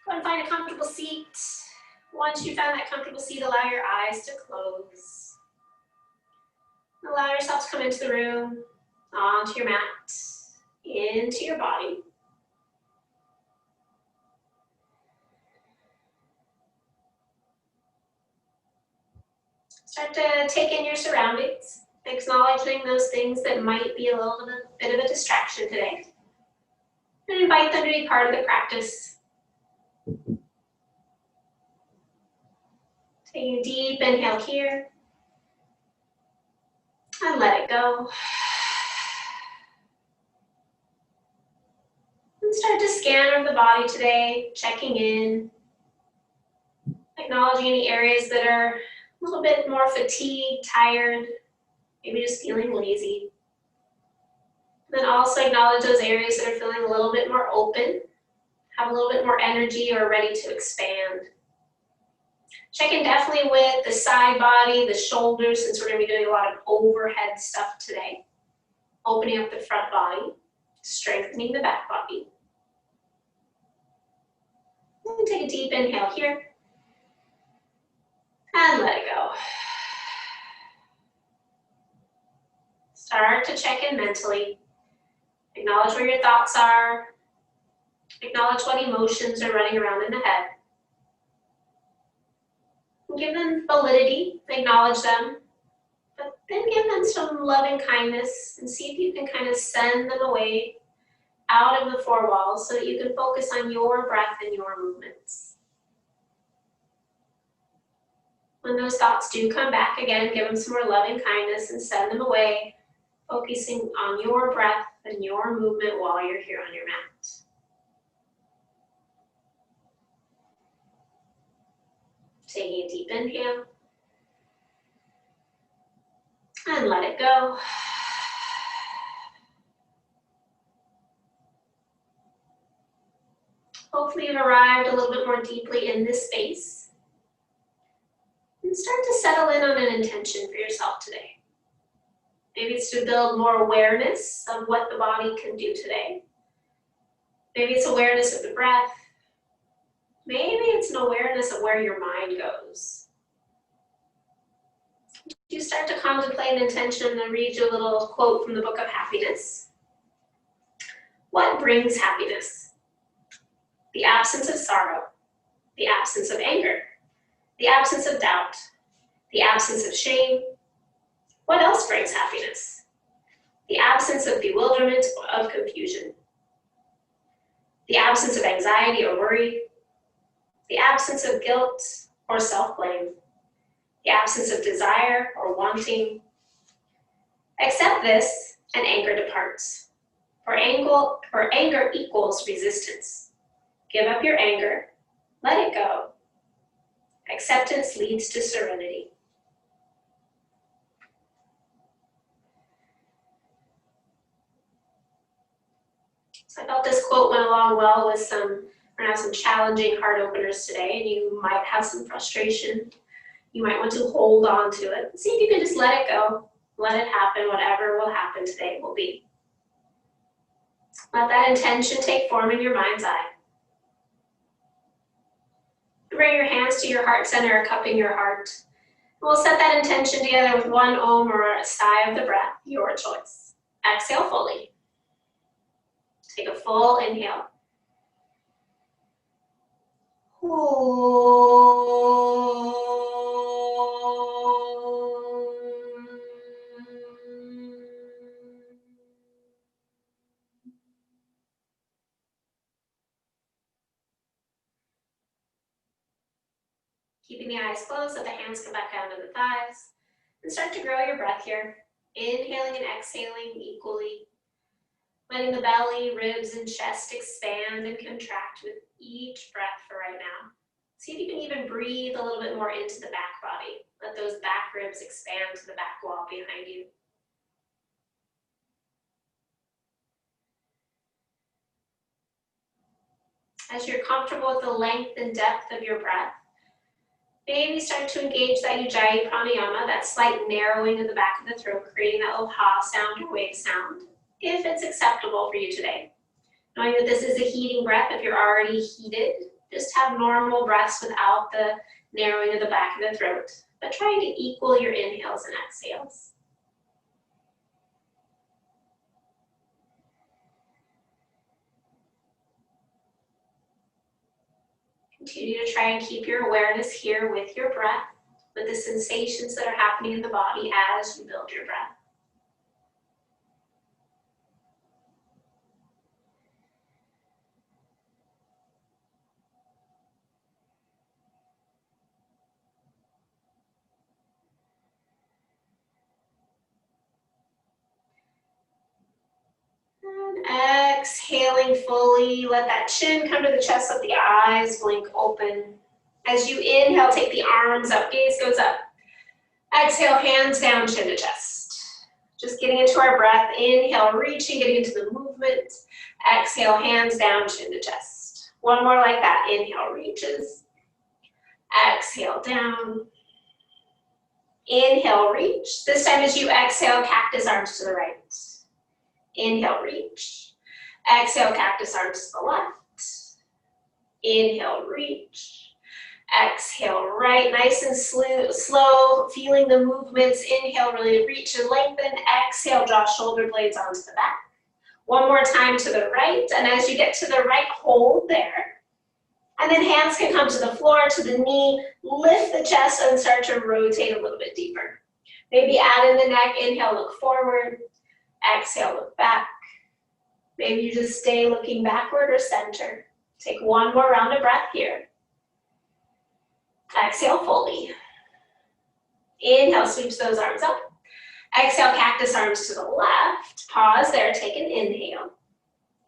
Go and find a comfortable seat. Once you found that comfortable seat, allow your eyes to close. Allow yourself to come into the room, onto your mat, into your body. Start to take in your surroundings, acknowledging those things that might be a little bit of a distraction today. And invite them to be part of the practice. Taking a deep inhale here. And let it go. And start to scan over the body today, checking in. Acknowledging any areas that are a little bit more fatigued, tired, maybe just feeling lazy. Then also acknowledge those areas that are feeling a little bit more open, have a little bit more energy or ready to expand. Check in definitely with the side body, the shoulders, since we're going to be doing a lot of overhead stuff today. Opening up the front body, strengthening the back body. And take a deep inhale here. And let it go. Start to check in mentally. Acknowledge where your thoughts are. Acknowledge what emotions are running around in the head. Give them validity, acknowledge them, but then give them some loving kindness and see if you can kind of send them away out of the four walls so that you can focus on your breath and your movements. When those thoughts do come back again, give them some more loving kindness and send them away, focusing on your breath and your movement while you're here on your mat. Taking a deep inhale. And let it go. Hopefully you've arrived a little bit more deeply in this space. And start to settle in on an intention for yourself today. Maybe it's to build more awareness of what the body can do today. Maybe it's awareness of the breath. Maybe it's an awareness of where your mind goes. You start to contemplate an intention, and I'll read you a little quote from the Book of Happiness. What brings happiness? The absence of sorrow, the absence of anger, the absence of doubt, the absence of shame. What else brings happiness? The absence of bewilderment or of confusion, the absence of anxiety or worry, the absence of guilt or self-blame, the absence of desire or wanting. Accept this, and anger departs. For anger equals resistance. Give up your anger. Let it go. Acceptance leads to serenity. So I felt this quote went along well with we're gonna have some challenging heart openers today, and you might have some frustration. You might want to hold on to it. See if you can just let it go. Let it happen. Whatever will happen today will be. Let that intention take form in your mind's eye. Bring your hands to your heart center, cupping your heart. We'll set that intention together with one Om or a sigh of the breath, your choice. Exhale fully. Take a full inhale. Keeping the eyes closed, let the hands come back down to the thighs. And start to grow your breath here. Inhaling and exhaling equally. Letting the belly, ribs, and chest expand and contract with each breath for right now. See if you can even breathe a little bit more into the back body. Let those back ribs expand to the back wall behind you. As you're comfortable with the length and depth of your breath, maybe start to engage that Ujjayi pranayama, that slight narrowing of the back of the throat, creating that little ha sound or wave sound, if it's acceptable for you today. Knowing that this is a heating breath, if you're already heated, Just have normal breaths without the narrowing of the back of the throat, but trying to equal your inhales and exhales. Continue to try and keep your awareness here with your breath, with the sensations that are happening in the body as you build your breath. And exhaling fully, let that chin come to the chest, let the eyes blink open. As you inhale, take the arms up, gaze goes up. Exhale, hands down, chin to chest. Just getting into our breath. Inhale, reaching, getting into the movement. Exhale, hands down, chin to chest. One more like that. Inhale, reaches. Exhale, down. Inhale, reach. This time as you exhale, cactus arms to the right. Inhale, reach. Exhale, cactus arms to the left. Inhale, reach. Exhale, right, nice and slow, feeling the movements. Inhale, really reach and lengthen. Exhale, draw shoulder blades onto the back. One more time to the right, and as you get to the right, hold there. And then hands can come to the floor, to the knee, lift the chest and start to rotate a little bit deeper. Maybe add in the neck, inhale, look forward. Exhale, look back. Maybe you just stay looking backward or center. Take one more round of breath here. Exhale fully. Inhale, sweeps those arms up. Exhale, cactus arms to the left. Pause there, take an inhale.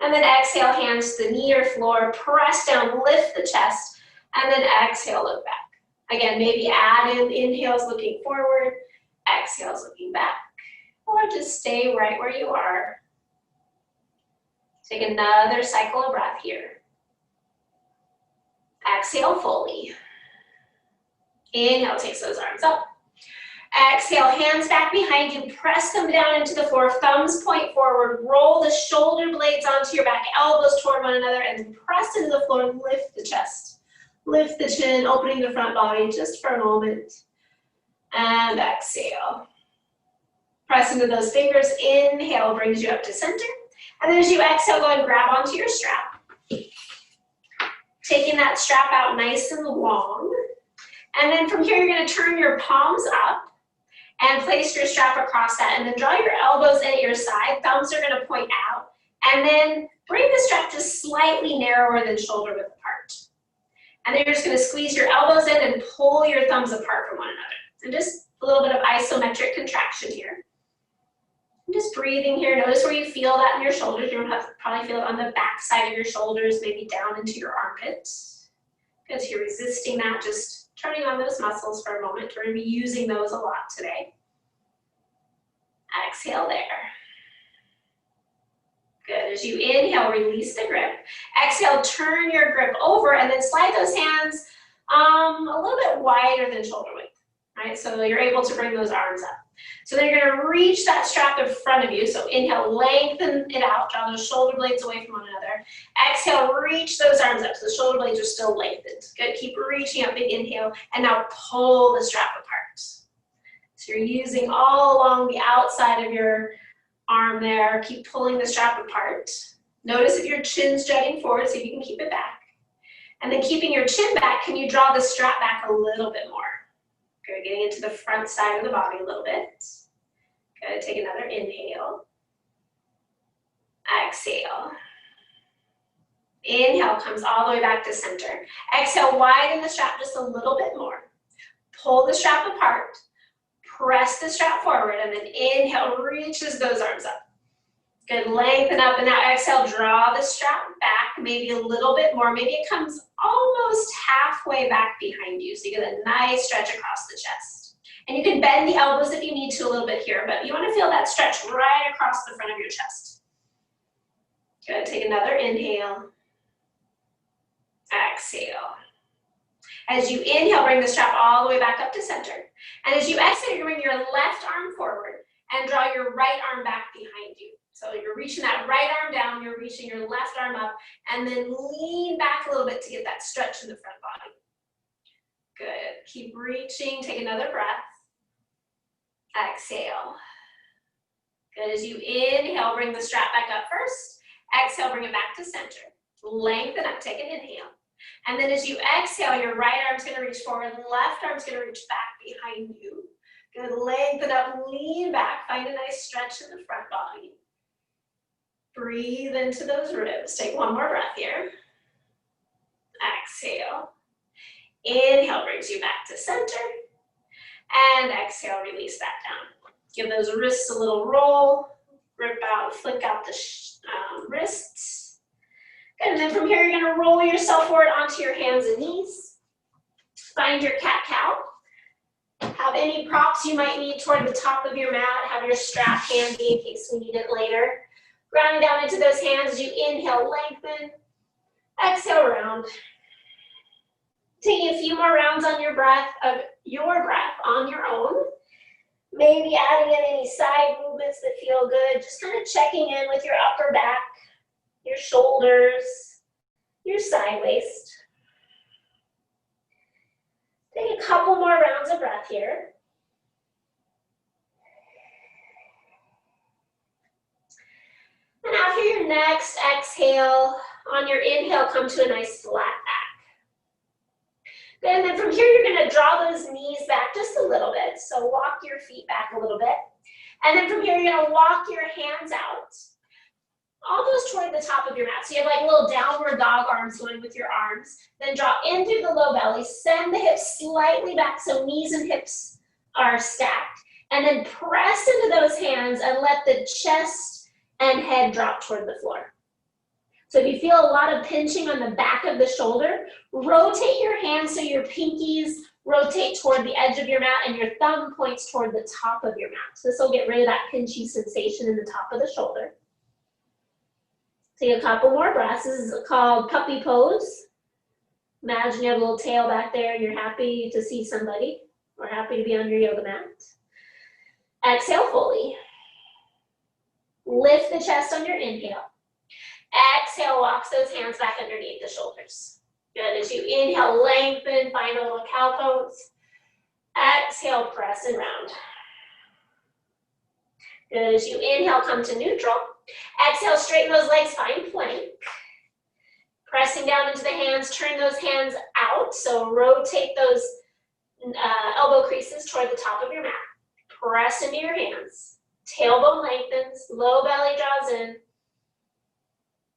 And then exhale, hands to the knee or floor. Press down, lift the chest. And then exhale, look back. Again, maybe add in inhales looking forward. Exhales looking back. Or just stay right where you are. Take another cycle of breath here. Exhale fully. Inhale, takes those arms up. Exhale, hands back behind you. Press them down into the floor. Thumbs point forward. Roll the shoulder blades onto your back. Elbows toward one another and press into the floor. Lift the chest. Lift the chin, opening the front body just for a moment. And exhale. Press into those fingers. Inhale brings you up to center. And then as you exhale, go and grab onto your strap. Taking that strap out nice and long. And then from here, you're going to turn your palms up and place your strap across that. And then draw your elbows in at your side. Thumbs are going to point out. And then bring the strap just slightly narrower than shoulder width apart. And then you're just going to squeeze your elbows in and pull your thumbs apart from one another. And just a little bit of isometric contraction here. And just breathing here. Notice where you feel that in your shoulders. You're going to probably feel it on the back side of your shoulders, maybe down into your armpits. Because you're resisting that, just turning on those muscles for a moment. We're going to be using those a lot today. Exhale there. Good. As you inhale, release the grip. Exhale, turn your grip over and then slide those hands a little bit wider than shoulder width. Right? So you're able to bring those arms up. So then you're going to reach that strap in front of you. So inhale, lengthen it out. Draw those shoulder blades away from one another. Exhale, reach those arms up. So the shoulder blades are still lengthened. Good. Keep reaching up. Big inhale. And now pull the strap apart. So you're using all along the outside of your arm there. Keep pulling the strap apart. Notice if your chin's jutting forward, see if you can keep it back. And then keeping your chin back, can you draw the strap back a little bit more? Good, getting into the front side of the body a little bit. Good, take another inhale. Exhale. Inhale comes all the way back to center. Exhale, widen the strap just a little bit more. Pull the strap apart. Press the strap forward and then inhale, reaches those arms up. Good, lengthen up and now exhale, draw the strap back maybe a little bit more. Maybe it comes almost halfway back behind you. So you get a nice stretch across the chest. And you can bend the elbows if you need to a little bit here, but you want to feel that stretch right across the front of your chest. Good, take another inhale. Exhale. As you inhale, bring the strap all the way back up to center. And as you exhale, you bring your left arm forward and draw your right arm back behind you. So you're reaching that right arm down, you're reaching your left arm up, and then lean back a little bit to get that stretch in the front body. Good. Keep reaching. Take another breath. Exhale. Good. As you inhale, bring the strap back up first. Exhale, bring it back to center. Lengthen up. Take an inhale. And then as you exhale, your right arm's going to reach forward. Left arm's going to reach back behind you. Good. Lengthen up. Lean back. Find a nice stretch in the front body. Breathe into those ribs. Take one more breath here. Exhale. Inhale brings you back to center. And exhale, release that down. Give those wrists a little roll. Rip out, flick out the wrists. Good, and then from here, you're gonna roll yourself forward onto your hands and knees. Find your cat-cow. Have any props you might need toward the top of your mat. Have your strap handy in case we need it later. Grounding down into those hands as you inhale, lengthen. Exhale, round. Taking a few more rounds on your breath on your own. Maybe adding in any side movements that feel good. Just kind of checking in with your upper back, your shoulders, your side waist. Take a couple more rounds of breath here. And after your next exhale, on your inhale, come to a nice flat back. Good, and then from here, you're gonna draw those knees back just a little bit. So walk your feet back a little bit. And then from here, you're gonna walk your hands out, almost toward the top of your mat. So you have like little downward dog arms going with your arms. Then draw in through the low belly, send the hips slightly back so knees and hips are stacked. And then press into those hands and let the chest and head drop toward the floor. So if you feel a lot of pinching on the back of the shoulder, rotate your hands so your pinkies rotate toward the edge of your mat and your thumb points toward the top of your mat. So this will get rid of that pinchy sensation in the top of the shoulder. Take a couple more breaths. This is called puppy pose. Imagine you have a little tail back there and you're happy to see somebody or happy to be on your yoga mat. Exhale fully. Lift the chest on your inhale. Exhale, walks those hands back underneath the shoulders. Good, as you inhale, lengthen, find a little cow pose. Exhale, press and round. Good, as you inhale, come to neutral. Exhale, straighten those legs, find plank. Pressing down into the hands, turn those hands out. So rotate those elbow creases toward the top of your mat. Press into your hands. Tailbone lengthens, low belly draws in.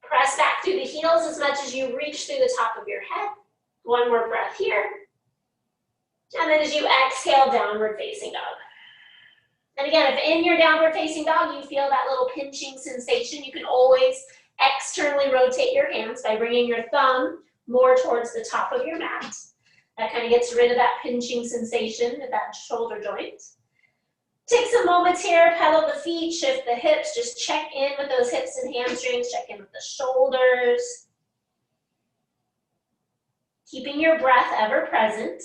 Press back through the heels as much as you reach through the top of your head. One more breath here. And then as you exhale, downward facing dog. And again, if in your downward facing dog you feel that little pinching sensation, you can always externally rotate your hands by bringing your thumb more towards the top of your mat. That kind of gets rid of that pinching sensation at that shoulder joint. Take some moments here, pedal the feet, shift the hips, just check in with those hips and hamstrings, check in with the shoulders. Keeping your breath ever present.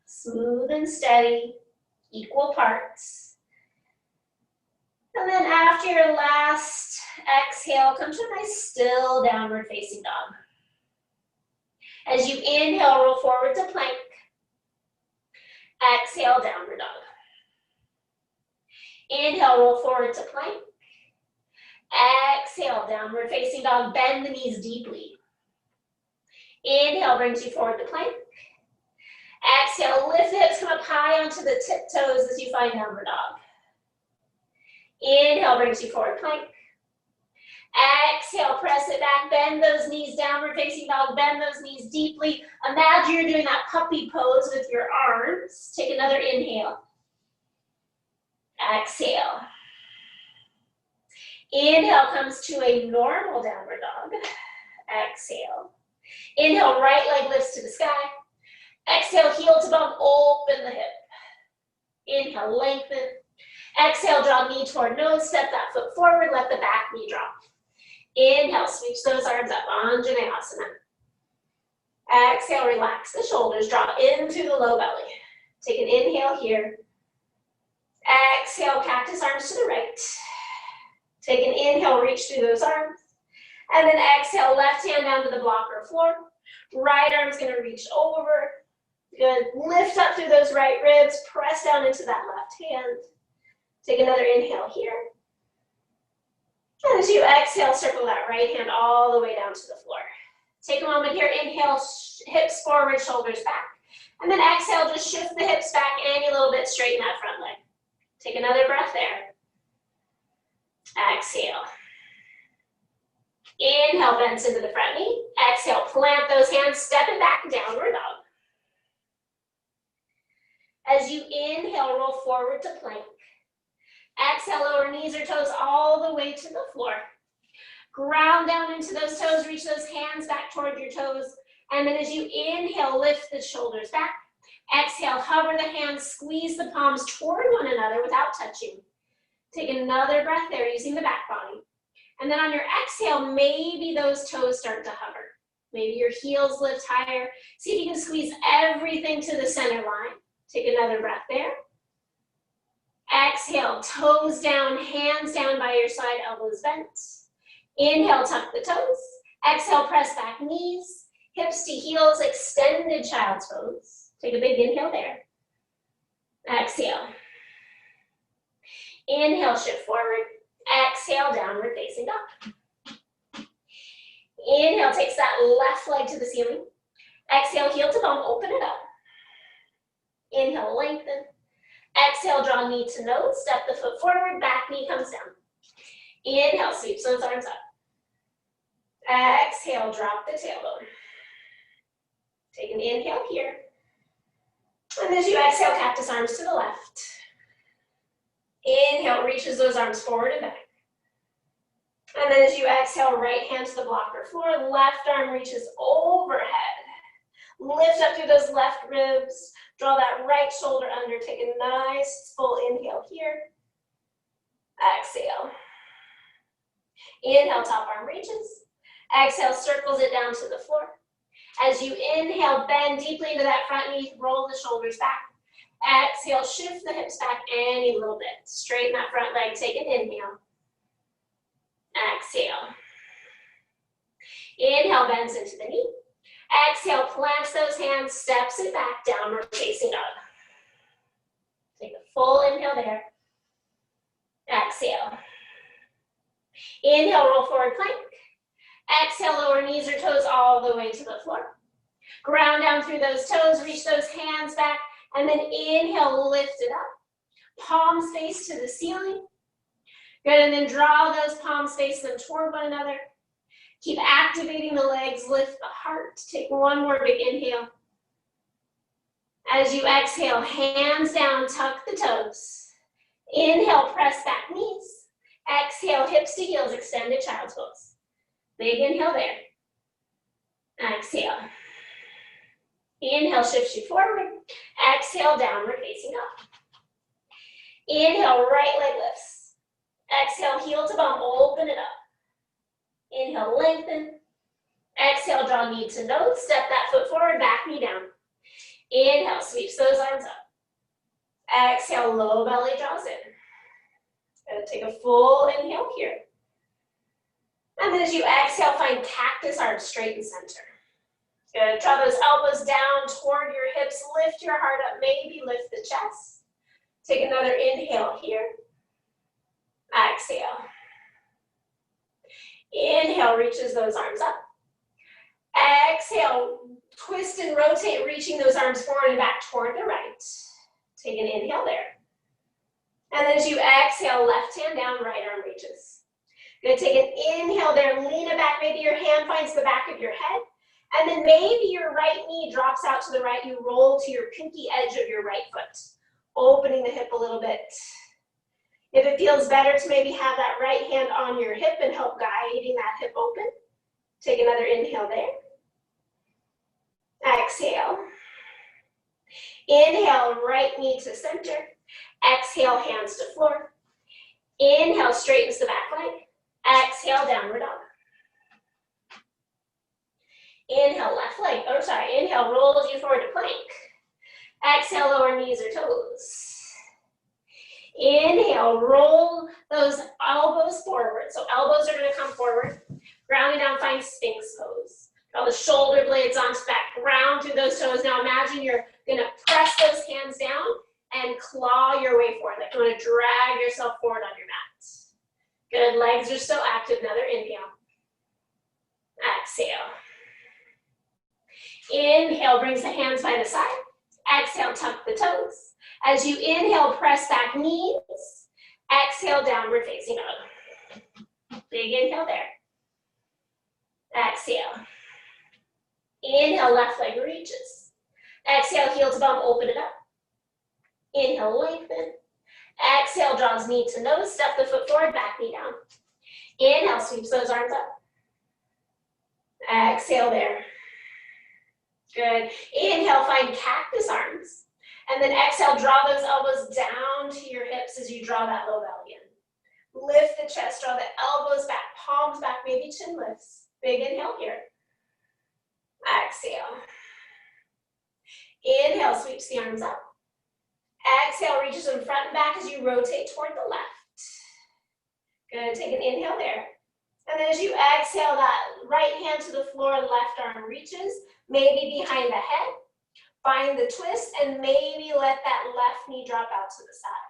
Smooth and steady, equal parts. And then after your last exhale, come to a nice still downward facing dog. As you inhale, roll forward to plank. Exhale, downward dog. Inhale, roll forward to plank. Exhale, downward facing dog. Bend the knees deeply. Inhale brings you forward to plank. Exhale, lift the hips, come up high onto the tiptoes as you find downward dog. Inhale brings you forward, plank. Exhale, press it back, bend those knees, downward facing dog, bend those knees deeply. Imagine you're doing that puppy pose with your arms. Take another inhale. Exhale. Inhale comes to a normal downward dog. Exhale. Inhale, right leg lifts to the sky. Exhale, heel to bum, open the hip. Inhale, lengthen. Exhale, draw knee toward nose, step that foot forward, let the back knee drop. Inhale, switch those arms up, Anjaneyasana. Exhale, relax the shoulders, draw in through the low belly. Take an inhale here. Exhale, cactus arms to the right. Take an inhale, reach through those arms. And then exhale, left hand down to the block or floor. Right arm's gonna reach over. Good, lift up through those right ribs, press down into that left hand. Take another inhale here. And as you exhale, circle that right hand all the way down to the floor. Take a moment here, inhale, hips forward, shoulders back. And then exhale, just shift the hips back any little bit, straighten that front leg. Take another breath there. Exhale. Inhale, bends into the front knee. Exhale, plant those hands, step it back, downward dog. As you inhale, roll forward to plank. Exhale, lower knees or toes all the way to the floor. Ground down into those toes, reach those hands back toward your toes. And then as you inhale, lift the shoulders back. Exhale, hover the hands, squeeze the palms toward one another without touching. Take another breath there using the back body. And then on your exhale, maybe those toes start to hover. Maybe your heels lift higher. See if you can squeeze everything to the center line. Take another breath there. Exhale, toes down, hands down by your side, elbows bent. Inhale, tuck the toes. Exhale, press back knees, hips to heels, extended child's pose. Take a big inhale there. Exhale. Inhale, shift forward. Exhale, downward facing dog. Inhale, takes that left leg to the ceiling. Exhale, heel to bum, open it up. Inhale, lengthen. Exhale, draw knee to nose, step the foot forward, back knee comes down. Inhale, sweeps those arms up. Exhale, drop the tailbone. Take an inhale here. And as you exhale, cactus arms to the left. Inhale, reaches those arms forward and back. And then as you exhale, right hand to the block or floor, left arm reaches overhead. Lift up through those left ribs. Draw that right shoulder under. Take a nice full inhale here. Exhale. Inhale, top arm reaches. Exhale, circles it down to the floor. As you inhale, bend deeply into that front knee, roll the shoulders back. Exhale, shift the hips back any little bit. Straighten that front leg, take an inhale. Exhale. Inhale, bends into the knee. Exhale, plants those hands, steps it back, downward facing dog. Take a full inhale there. Exhale. Inhale, roll forward plank. Exhale, lower knees or toes all the way to the floor. Ground down through those toes, reach those hands back, and then inhale, lift it up. Palms face to the ceiling. Good, and then draw those palms, face them toward one another. Keep activating the legs, lift the heart. Take one more big inhale. As you exhale, hands down, tuck the toes. Inhale, press back knees. Exhale, hips to heels, extended child's pose. Big inhale there. Exhale. Inhale, shifts you forward. Exhale, downward facing dog. Inhale, right leg lifts. Exhale, heel to bum, open it up. Inhale, lengthen. Exhale, draw knee to nose. Step that foot forward, back knee down. Inhale, sweeps those arms up. Exhale, low belly draws in. Gonna take a full inhale here. And then as you exhale, find cactus arms straight and center. Good, draw those elbows down toward your hips. Lift your heart up, maybe lift the chest. Take another inhale here. Exhale. Inhale, reaches those arms up. Exhale, twist and rotate, reaching those arms forward and back toward the right. Take an inhale there. And then as you exhale, left hand down, right arm reaches. Good, take an inhale there, lean it back, maybe your hand finds the back of your head. And then maybe your right knee drops out to the right, you roll to your pinky edge of your right foot, opening the hip a little bit. If it feels better to maybe have that right hand on your hip and help guiding that hip open, take another inhale there. Exhale. Inhale, right knee to center. Exhale, hands to floor. Inhale, straightens the back leg. Exhale, downward dog. Inhale, left leg, inhale, rolls you forward to plank. Exhale, lower knees or toes. Inhale, roll those elbows forward. So elbows are gonna come forward. Grounding down, find Sphinx pose. Draw the shoulder blades onto that, ground through those toes. Now imagine you're gonna press those hands down and claw your way forward. Like you wanna drag yourself forward on your mat. Good, legs are still active. Another inhale. Exhale. Inhale, brings the hands by the side. Exhale, tuck the toes. As you inhale, press back knees. Exhale, downward facing dog. Big inhale there. Exhale. Inhale, left leg reaches. Exhale, heel to bum, open it up. Inhale, lengthen. Exhale, draws knee to nose, step the foot forward, back knee down. Inhale, sweeps those arms up. Exhale there. Good. Inhale, find cactus arms. And then exhale, draw those elbows down to your hips as you draw that low belly in. Lift the chest, draw the elbows back, palms back, maybe chin lifts. Big inhale here. Exhale. Inhale, sweeps the arms up. Exhale, reaches them front and back as you rotate toward the left. Good, take an inhale there. And then as you exhale, that right hand to the floor, left arm reaches, maybe behind the head. Find the twist and maybe let that left knee drop out to the side.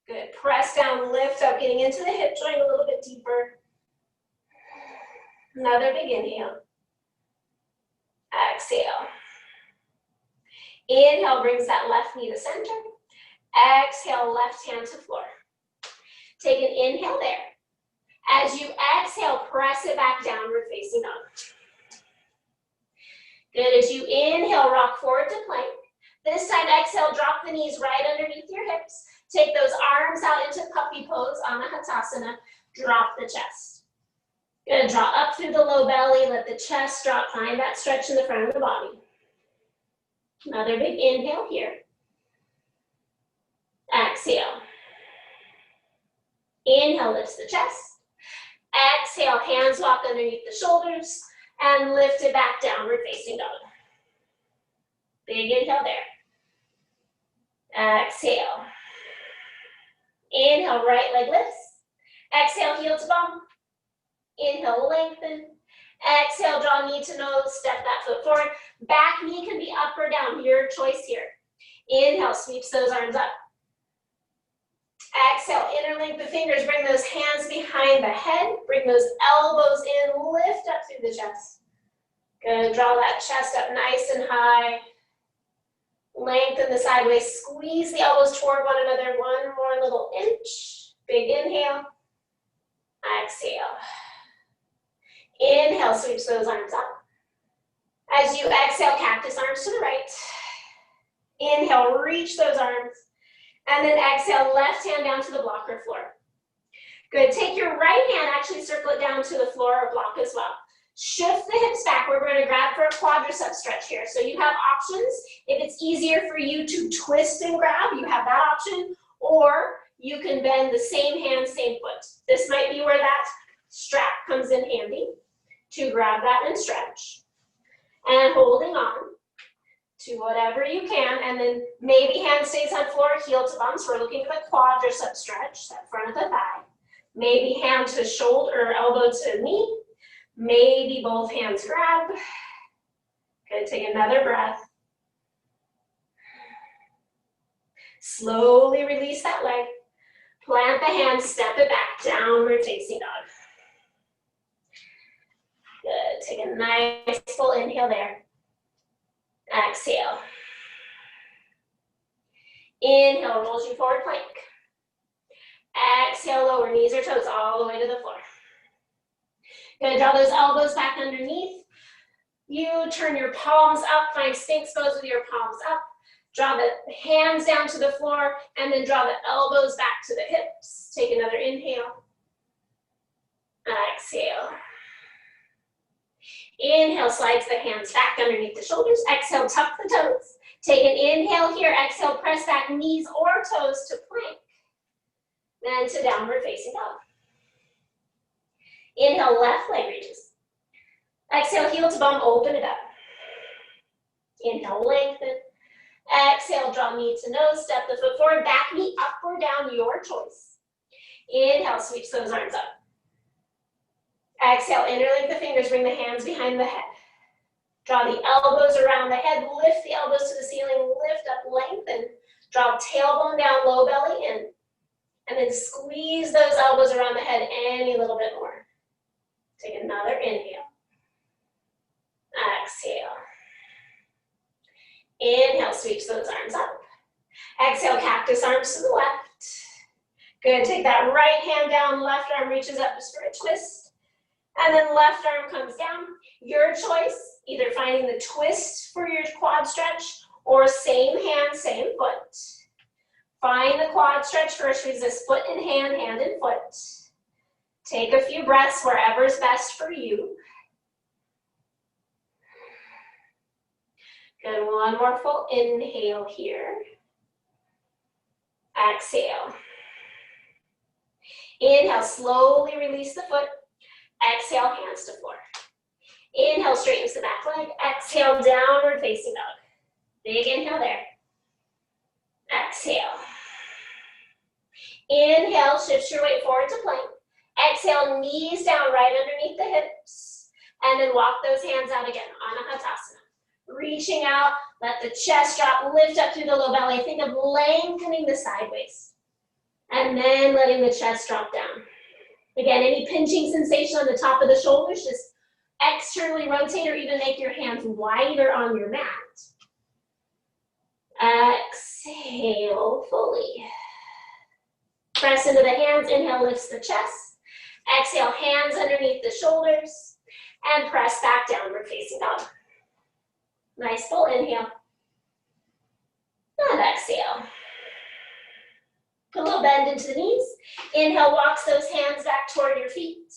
Good, press down, lift up, getting into the hip joint a little bit deeper. Another big inhale. Exhale. Inhale, brings that left knee to center. Exhale, left hand to floor. Take an inhale there. As you exhale, press it back downward facing dog. Good, as you inhale, rock forward to plank. This time, exhale, drop the knees right underneath your hips. Take those arms out into puppy pose, Anahatasana. Drop the chest. Good, draw up through the low belly, let the chest drop, find that stretch in the front of the body. Another big inhale here. Exhale. Inhale, lifts the chest. Exhale, hands walk underneath the shoulders and lift it back, downward facing dog. Big inhale there. Exhale. Inhale, right leg lifts. Exhale, heel to bum. Inhale, lengthen. Exhale, draw knee to nose, step that foot forward. Back knee can be up or down, your choice here. Inhale, sweeps those arms up. Exhale, interlink the fingers, bring those hands behind the head, bring those elbows in, lift up through the chest. Good, draw that chest up nice and high. Lengthen the sideways, squeeze the elbows toward one another, one more little inch. Big inhale, exhale. Inhale, sweeps those arms up. As you exhale, cactus arms to the right. Inhale, reach those arms. And then exhale, left hand down to the block or floor. Good, take your right hand, actually circle it down to the floor or block as well. Shift the hips back. We're going to grab for a quadricep stretch here. So you have options. If it's easier for you to twist and grab, you have that option. Or you can bend the same hand, same foot. This might be where that strap comes in handy to grab that and stretch. And holding on to whatever you can, and then maybe hand stays on floor, heel to bum. So we're looking for the quadricep stretch, that front of the thigh. Maybe hand to shoulder or elbow to knee. Maybe both hands grab. Good, take another breath. Slowly release that leg. Plant the hands, step it back, downward facing dog. Good, take a nice full inhale there. Exhale. Inhale, rolls you forward plank. Exhale, lower knees or toes all the way to the floor. Good, draw those elbows back underneath. You turn your palms up, find Sphinx pose with your palms up. Draw the hands down to the floor and then draw the elbows back to the hips. Take another inhale. Exhale. Inhale, slides the hands back underneath the shoulders. Exhale, tuck the toes. Take an inhale here. Exhale, press back knees or toes to plank. Then to downward facing dog. Inhale, left leg reaches. Exhale, heel to bum, open it up. Inhale, lengthen. Exhale, draw knee to nose, step the foot forward, back knee up or down, your choice. Inhale, sweeps those arms up. Exhale, interlink the fingers, bring the hands behind the head. Draw the elbows around the head, lift the elbows to the ceiling, lift up, lengthen. Draw tailbone down, low belly in. And then squeeze those elbows around the head any little bit more. Take another inhale. Exhale. Inhale, sweeps those arms up. Exhale, cactus arms to the left. Good, take that right hand down, left arm reaches up just for a twist. And then left arm comes down. Your choice, either finding the twist for your quad stretch or same hand, same foot. Find the quad stretch first, resist foot and hand, hand and foot. Take a few breaths wherever's best for you. Good, one more full inhale here. Exhale. Inhale, slowly release the foot. Exhale, hands to floor. Inhale, straightens the back leg. Exhale, downward facing dog. Big inhale there. Exhale. Inhale, shift your weight forward to plank. Exhale, knees down right underneath the hips. And then walk those hands out again, Anahatasana. Reaching out, let the chest drop, lift up through the low belly. Think of lengthening the sideways. And then letting the chest drop down. Again, any pinching sensation on the top of the shoulders, just externally rotate or even make your hands wider on your mat. Exhale fully. Press into the hands, inhale lifts the chest. Exhale, hands underneath the shoulders. And press back downward facing dog. Nice full inhale. And exhale. Put a little bend into the knees. Inhale, walks those hands back toward your feet.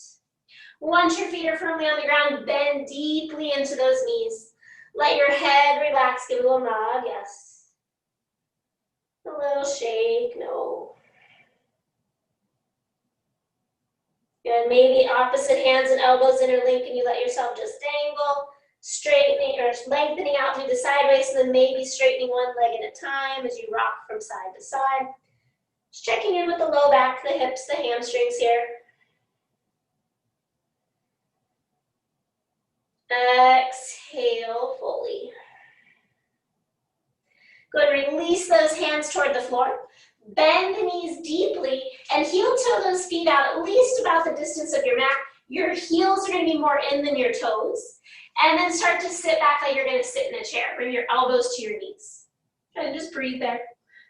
Once your feet are firmly on the ground, bend deeply into those knees. Let your head relax, give a little nod, yes. A little shake, no. Good, maybe opposite hands and elbows interlink and you let yourself just dangle, straightening or lengthening out through the sideways and then maybe straightening one leg at a time as you rock from side to side. Just checking in with the low back, the hips, the hamstrings here. Exhale fully. Good, release those hands toward the floor. Bend the knees deeply and heel toe those feet out at least about the distance of your mat. Your heels are going to be more in than your toes. And then start to sit back like you're going to sit in a chair. Bring your elbows to your knees. And just breathe there.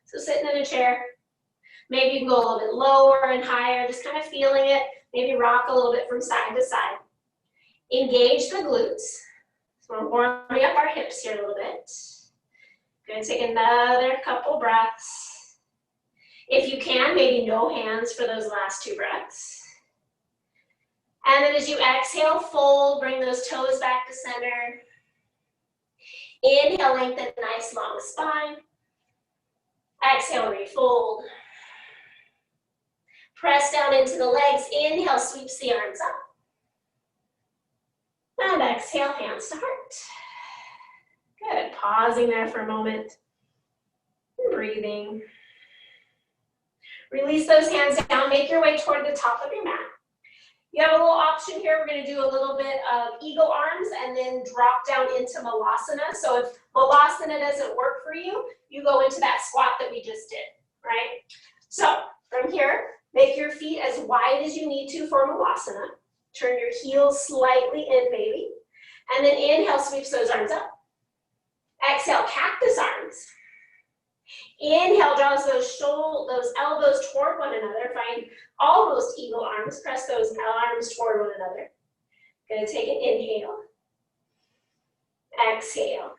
So sitting in a chair. Maybe you can go a little bit lower and higher, just kind of feeling it. Maybe rock a little bit from side to side. Engage the glutes. So we're warming up our hips here a little bit. Going to take another couple breaths. If you can, maybe no hands for those last two breaths. And then as you exhale, fold, bring those toes back to center. Inhale, lengthen nice long spine. Exhale, refold. Press down into the legs. Inhale, sweeps the arms up. And exhale, hands to heart. Good, pausing there for a moment. Breathing. Release those hands down, make your way toward the top of your mat. You have a little option here. We're going to do a little bit of eagle arms and then drop down into Malasana. So if Malasana doesn't work for you, you go into that squat that we just did, right? So from here, make your feet as wide as you need to for Malasana. Turn your heels slightly in, maybe. And then inhale, sweeps those arms up. Exhale, cactus arms. Inhale, draws those elbows toward one another. Find almost eagle arms. Press those arms toward one another. Gonna take an inhale. Exhale.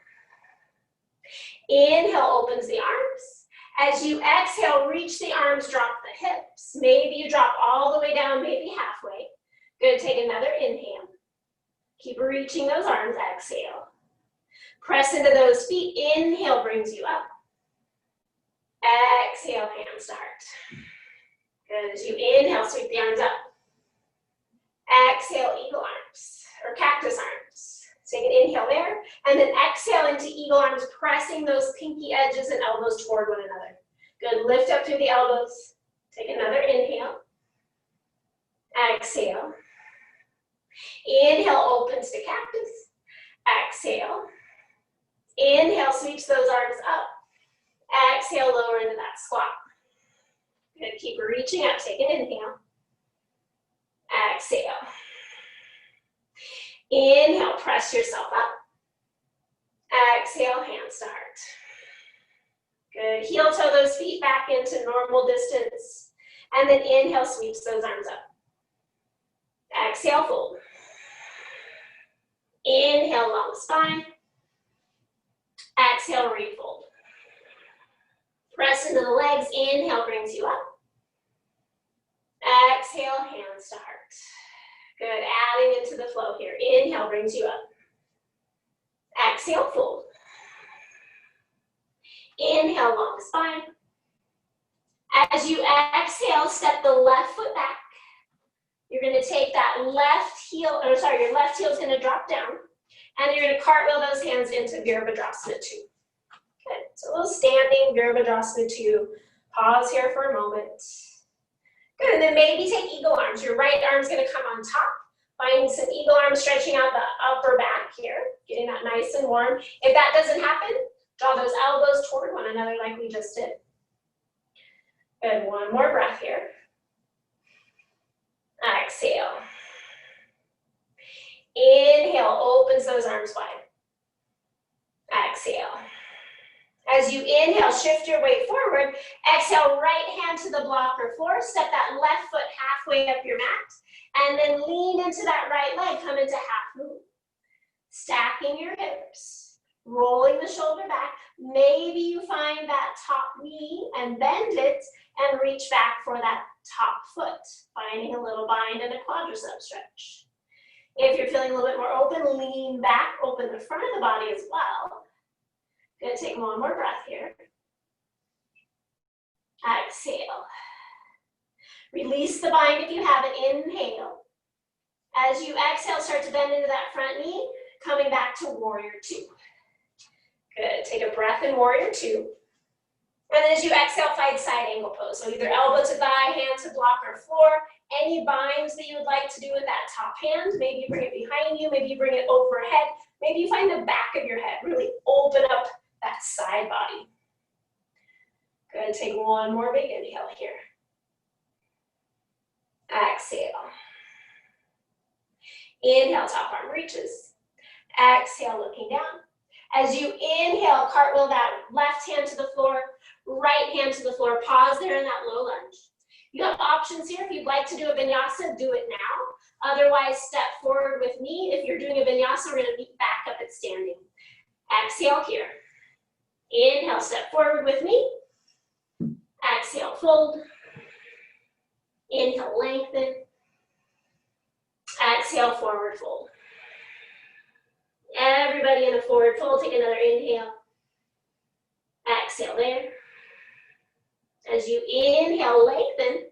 Inhale, opens the arms. As you exhale, reach the arms, drop the hips. Maybe you drop all the way down, maybe halfway. Gonna take another inhale. Keep reaching those arms, exhale. Press into those feet. Inhale brings you up. Exhale, hands to heart. Good, as you inhale, sweep the arms up. Exhale, eagle arms, or cactus arms. Take an inhale there, and then exhale into eagle arms, pressing those pinky edges and elbows toward one another. Good, lift up through the elbows. Take another inhale. Exhale. Inhale, opens to cactus. Exhale. Inhale, sweeps those arms up. Exhale, lower into that squat. Good, keep reaching up, take an inhale. Exhale. Inhale, press yourself up. Exhale, hands to heart. Good, heel toe those feet back into normal distance. And then inhale, sweeps those arms up. Exhale, fold. Inhale, long spine. Exhale, refold. Press into the legs, inhale brings you up. Exhale, hands to heart. Good, adding into the flow here. Inhale brings you up. Exhale, fold. Inhale, long spine. As you exhale, step the left foot back. You're gonna take that left heel, your left heel is gonna drop down, and you're gonna cartwheel those hands into Virabhadrasana 2. Good, so a little standing Virabhadrasana 2. Pause here for a moment. Good, and then maybe take eagle arms. Your right arm's gonna come on top. Finding some eagle arms, stretching out the upper back here, getting that nice and warm. If that doesn't happen, draw those elbows toward one another like we just did. Good, one more breath here. Exhale. Inhale, opens those arms wide. Exhale. As you inhale, shift your weight forward. Exhale, right hand to the block or floor. Step that left foot halfway up your mat. And then lean into that right leg. Come into half move. Stacking your hips. Rolling the shoulder back. Maybe you find that top knee and bend it and reach back for that top foot. Finding a little bind and a quadricep stretch. If you're feeling a little bit more open, lean back. Open the front of the body as well. Gonna take one more breath here. Exhale. Release the bind if you have it. Inhale. As you exhale, start to bend into that front knee, coming back to warrior 2. Good, take a breath in warrior 2. And then as you exhale, find side angle pose. So either elbow to thigh, hand to block or floor. Any binds that you would like to do with that top hand, maybe you bring it behind you, maybe you bring it overhead, maybe you find the back of your head, really open up that side body. Good, take one more big inhale here. Exhale. Inhale, top arm reaches. Exhale, looking down. As you inhale, cartwheel that left hand to the floor, right hand to the floor. Pause there in that low lunge. You have options here. If you'd like to do a vinyasa, do it now. Otherwise, step forward with me. If you're doing a vinyasa, we're gonna meet back up at standing. Exhale here. Inhale, step forward with me. Exhale, fold. Inhale, lengthen. Exhale, forward fold. Everybody in a forward fold, take another inhale. Exhale there. As you inhale, lengthen.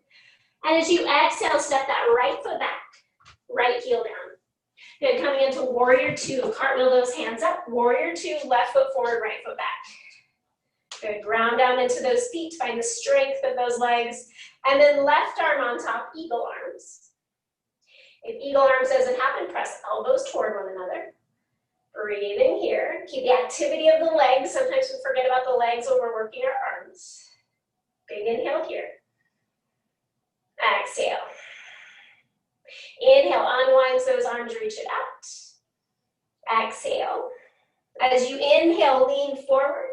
And as you exhale, step that right foot back, right heel down. Good, coming into warrior 2, cartwheel those hands up. Warrior 2, left foot forward, right foot back. Good, ground down into those feet, find the strength of those legs. And then left arm on top, eagle arms. If eagle arms doesn't happen, press elbows toward one another. Breathing here, keep the activity of the legs. Sometimes we forget about the legs when we're working our arms. Big inhale here. Exhale. Inhale, unwinds those arms, reach it out. Exhale. As you inhale, lean forward.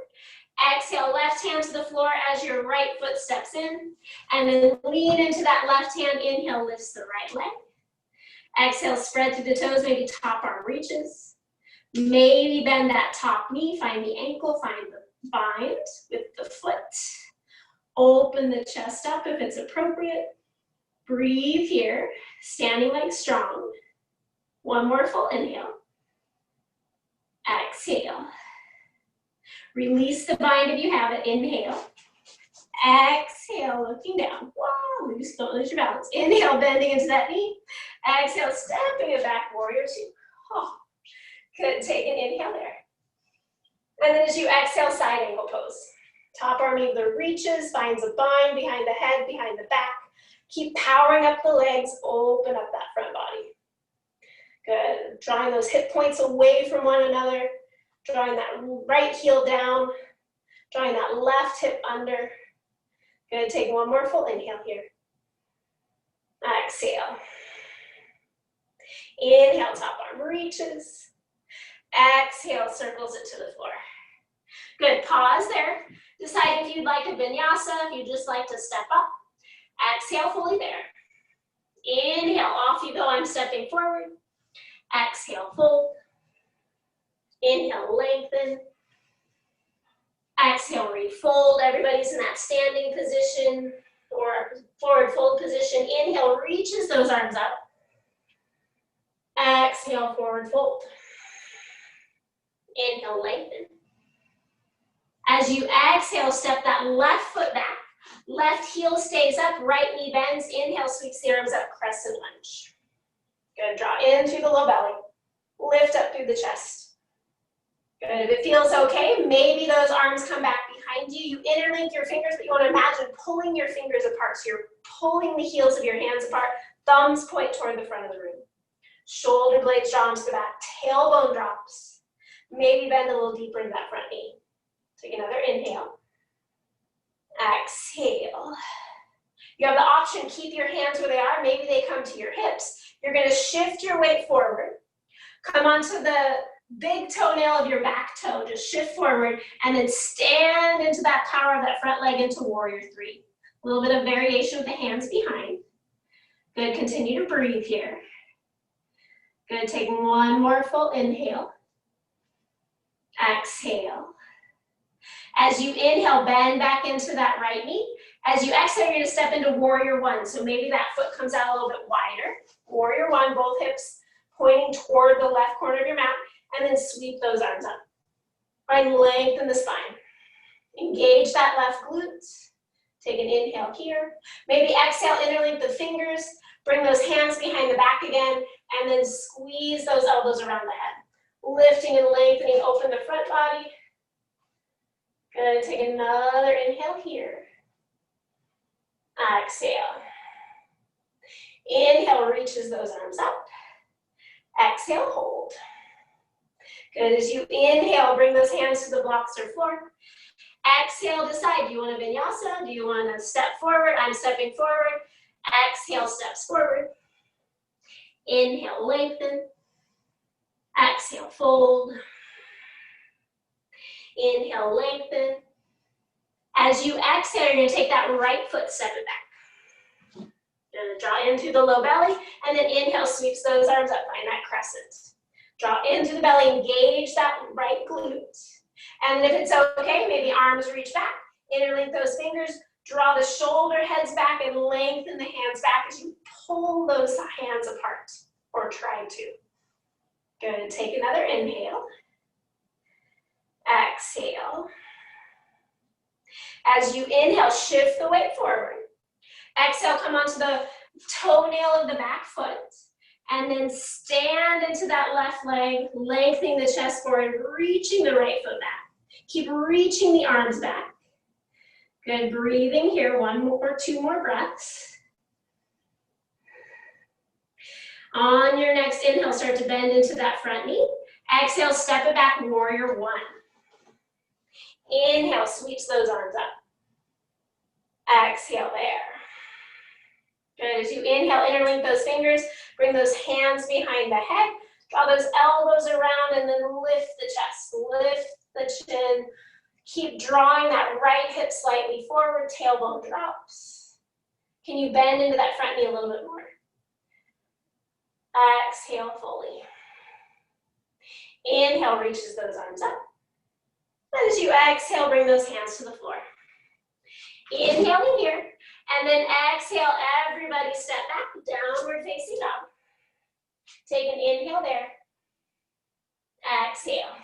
Exhale, left hand to the floor as your right foot steps in. And then lean into that left hand. Inhale, lifts the right leg. Exhale, spread through the toes, maybe top arm reaches. Maybe bend that top knee, find the ankle, find the bind with the foot. Open the chest up if it's appropriate. Breathe here, standing leg strong. One more full inhale. Exhale. Release the bind if you have it. Inhale. Exhale, looking down. Wow, don't lose your balance. Inhale, bending into that knee. Exhale, stepping it back, warrior 2. Oh. Good, take an inhale there. And then as you exhale, side angle pose. Top arm either reaches, finds a bind behind the head, behind the back. Keep powering up the legs, open up that front body. Good, drawing those hip points away from one another, drawing that right heel down, drawing that left hip under. Good, take one more full inhale here. Exhale. Inhale, top arm reaches. Exhale, circles it to the floor. Good, pause there. Decide if you'd like a vinyasa, if you'd just like to step up. Exhale, fully there. Inhale, off you go, I'm stepping forward. Exhale, fold. Inhale, lengthen. Exhale, refold. Everybody's in that standing position or forward fold position. Inhale, reaches those arms up. Exhale, forward fold. Inhale, lengthen. As you exhale, step that left foot back. Left heel stays up, right knee bends. Inhale, sweeps the arms up, crescent lunge. Good, draw in through the low belly. Lift up through the chest. Good, if it feels okay, maybe those arms come back behind you. You interlink your fingers, but you want to imagine pulling your fingers apart. So you're pulling the heels of your hands apart. Thumbs point toward the front of the room. Shoulder blades draw into the back. Tailbone drops. Maybe bend a little deeper into that front knee. Take another inhale. Exhale. You have the option, keep your hands where they are. Maybe they come to your hips. You're going to shift your weight forward. Come onto the big toenail of your back toe. Just shift forward and then stand into that power of that front leg into warrior three. A little bit of variation with the hands behind. Good, continue to breathe here. Good, take one more full inhale. Exhale. As you inhale, bend back into that right knee. As you exhale, you're going to step into warrior one. So maybe that foot comes out a little bit wider. Warrior one, both hips pointing toward the left corner of your mat, and then sweep those arms up. Right, lengthen the spine. Engage that left glute. Take an inhale here. Maybe exhale, interlink the fingers. Bring those hands behind the back again, and then squeeze those elbows around the head. Lifting and lengthening, open the front body. Good, take another inhale here. Exhale. Inhale, reaches those arms up. Exhale, hold. Good, as you inhale, bring those hands to the blocks or floor. Exhale, decide, do you want a vinyasa? Do you want to step forward? I'm stepping forward. Exhale, steps forward. Inhale, lengthen. Exhale, fold. Inhale, lengthen. As you exhale, you're going to take that right foot, step it back. You're going to draw in through the low belly, and then inhale, sweeps those arms up, find that crescent. Draw in through the belly, engage that right glute. And if it's okay, maybe arms reach back, interlink those fingers, draw the shoulder heads back, and lengthen the hands back as you pull those hands apart, or try to. Good, take another inhale. Exhale. As you inhale, shift the weight forward. Exhale, come onto the toenail of the back foot. And then stand into that left leg, lengthening the chest forward, reaching the right foot back. Keep reaching the arms back. Good, breathing here, one more, two more breaths. On your next inhale, start to bend into that front knee. Exhale, step it back, warrior one. Inhale, sweeps those arms up. Exhale there. Good, as you inhale, interlink those fingers, bring those hands behind the head, draw those elbows around, and then lift the chest, lift the chin. Keep drawing that right hip slightly forward, tailbone drops. Can you bend into that front knee a little bit more? Exhale fully. Inhale, reaches those arms up. And as you exhale, bring those hands to the floor. Inhaling here, and then exhale, everybody step back, downward facing dog. Take an inhale there. Exhale.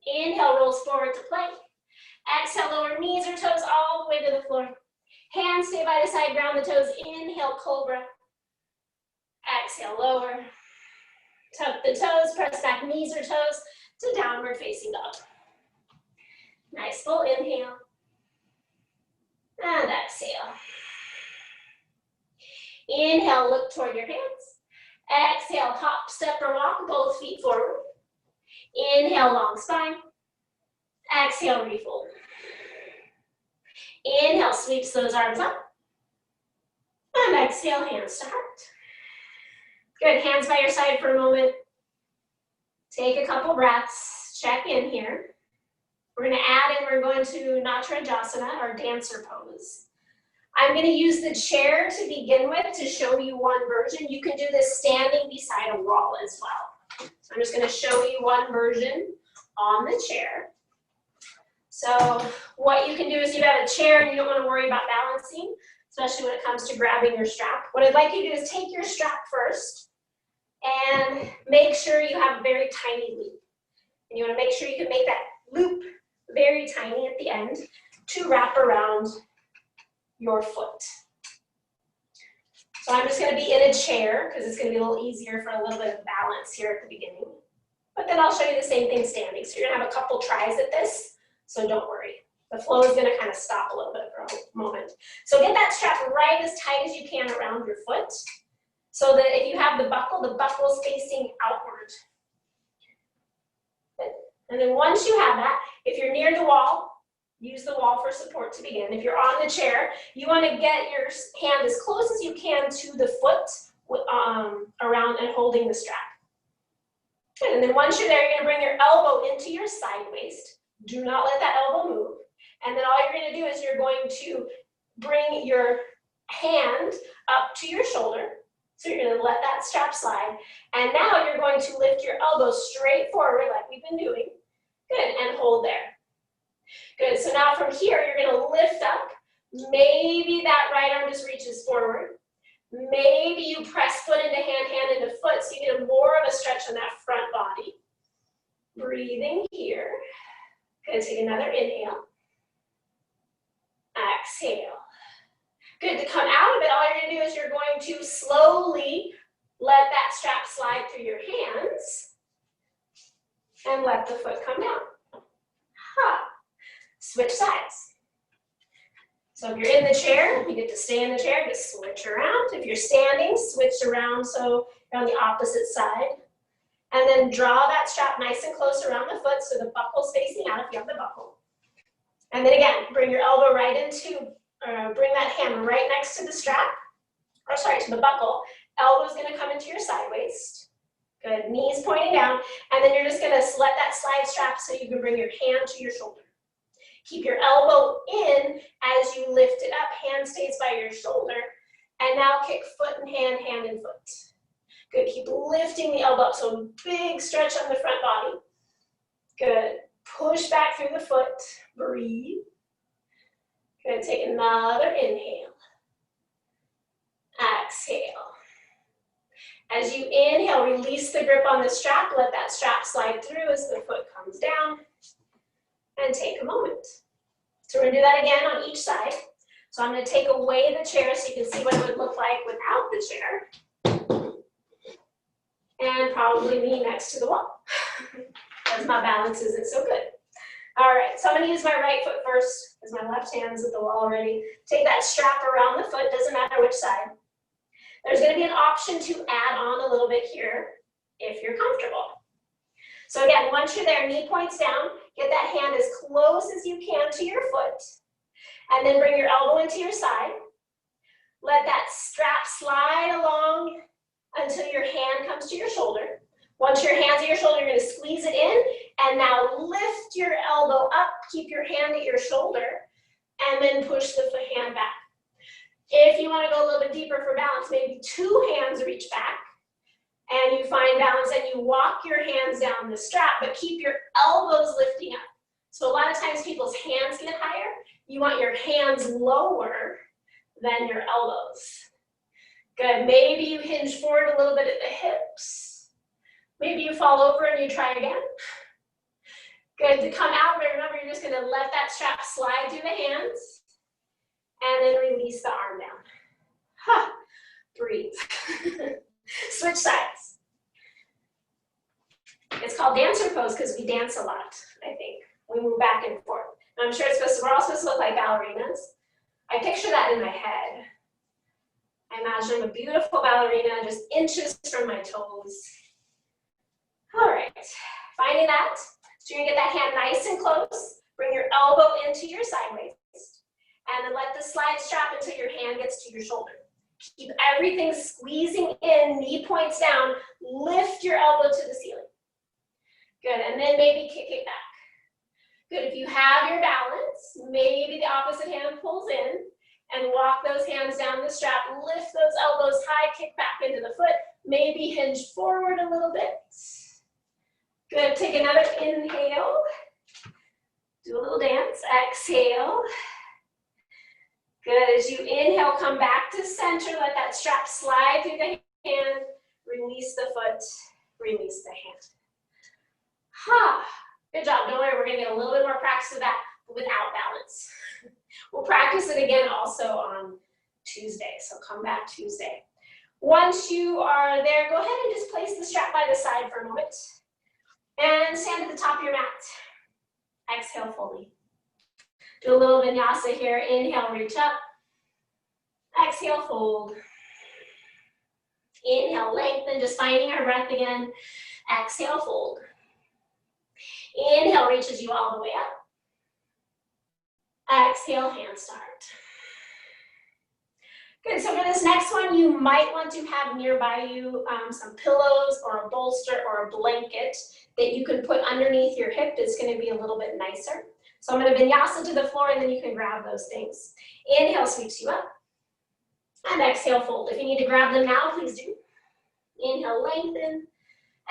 Inhale, rolls forward to plank. Exhale, lower knees or toes all the way to the floor. Hands stay by the side, ground the toes. Inhale, cobra. Exhale, lower. Tuck the toes, press back knees or toes to downward facing dog. Nice full inhale. And exhale. Inhale, look toward your hands. Exhale, hop, step, or walk, both feet forward. Inhale, long spine. Exhale, refold. Inhale, sweeps those arms up. And exhale, hands to heart. Good, hands by your side for a moment. Take a couple breaths, check in here. We're gonna add in, we're going to Natarajasana, or dancer pose. I'm gonna use the chair to begin with to show you one version. You can do this standing beside a wall as well. So I'm just gonna show you one version on the chair. So what you can do is you have a chair and you don't wanna worry about balancing, especially when it comes to grabbing your strap. What I'd like you to do is take your strap first and make sure you have a very tiny loop. And you wanna make sure you can make that loop very tiny at the end to wrap around your foot. So I'm just gonna be in a chair because it's gonna be a little easier for a little bit of balance here at the beginning. But then I'll show you the same thing standing. So you're gonna have a couple tries at this, so don't worry. The flow is gonna kind of stop a little bit for a moment. So get that strap right as tight as you can around your foot so that if you have the buckle is facing outward. And then once you have that, if you're near the wall, use the wall for support to begin. If you're on the chair, you want to get your hand as close as you can to the foot around and holding the strap. Good. And then once you're there, you're going to bring your elbow into your side waist. Do not let that elbow move. And then all you're going to do is you're going to bring your hand up to your shoulder. So you're going to let that strap slide. And now you're going to lift your elbow straight forward like we've been doing. Good, and hold there. Good, so now from here, you're gonna lift up. Maybe that right arm just reaches forward. Maybe you press foot into hand, hand into foot, so you get more of a stretch on that front body. Breathing here. Good, take another inhale. Exhale. Good, to come out of it, all you're gonna do is you're going to slowly let that strap slide through your hands and let the foot come down. Ha. Switch sides. So if you're in the chair, you get to stay in the chair, just switch around. If you're standing, switch around so you're on the opposite side. And then draw that strap nice and close around the foot so the buckle's facing out if you have the buckle. And then again, bring your elbow right into, bring that hand right next to the strap, or sorry, to the buckle. Elbow's gonna come into your side waist. Good, knees pointing down, and then you're just gonna let that slide strap so you can bring your hand to your shoulder. Keep your elbow in as you lift it up, hand stays by your shoulder, and now kick foot and hand, hand and foot. Good, keep lifting the elbow up, so big stretch on the front body. Good, push back through the foot, breathe. Good, take another inhale. Exhale. As you inhale, release the grip on the strap, let that strap slide through as the foot comes down, and take a moment. So we're gonna do that again on each side. So I'm gonna take away the chair so you can see what it would look like without the chair. And probably me next to the wall, because my balance isn't so good. All right, so I'm gonna use my right foot first, because my left hand's at the wall already. Take that strap around the foot, doesn't matter which side. There's going to be an option to add on a little bit here if you're comfortable. So again, once you're there, knee points down, get that hand as close as you can to your foot, and then bring your elbow into your side. Let that strap slide along until your hand comes to your shoulder. Once your hand's at your shoulder, you're going to squeeze it in, and now lift your elbow up, keep your hand at your shoulder, and then push the hand back. If you want to go a little bit deeper for balance, maybe two hands reach back and you find balance and you walk your hands down the strap, but keep your elbows lifting up. So a lot of times people's hands get higher. You want your hands lower than your elbows. Good, maybe you hinge forward a little bit at the hips. Maybe you fall over and you try again. Good, to come out, but remember you're just going to let that strap slide through the hands. And then release the arm down. Ha, breathe. Switch sides. It's called dancer pose because we dance a lot, I think. We move back and forth. And I'm sure we're all supposed to look like ballerinas. I picture that in my head. I imagine I'm a beautiful ballerina just inches from my toes. All right, finding that. So you're gonna get that hand nice and close. Bring your elbow into your side waist. And then let the slide strap until your hand gets to your shoulder. Keep everything squeezing in, knee points down. Lift your elbow to the ceiling. Good, and then maybe kick it back. Good, if you have your balance, maybe the opposite hand pulls in and walk those hands down the strap. Lift those elbows high, kick back into the foot. Maybe hinge forward a little bit. Good, take another inhale. Do a little dance, exhale. Good, as you inhale, come back to center, let that strap slide through the hand, release the foot, release the hand. Ha, good job, don't worry, we're gonna get a little bit more practice of that without balance. We'll practice it again also on Tuesday, so come back Tuesday. Once you are there, go ahead and just place the strap by the side for a moment and stand at the top of your mat. Exhale fully. Do a little vinyasa here. Inhale, reach up. Exhale, fold. Inhale, lengthen, just finding our breath again. Exhale, fold. Inhale reaches you all the way up. Exhale, hand start. Good, so for this next one, you might want to have nearby you some pillows or a bolster or a blanket that you can put underneath your hip. It's gonna be a little bit nicer. So I'm gonna vinyasa to the floor and then you can grab those things. Inhale sweeps you up. And exhale, fold. If you need to grab them now, please do. Inhale, lengthen.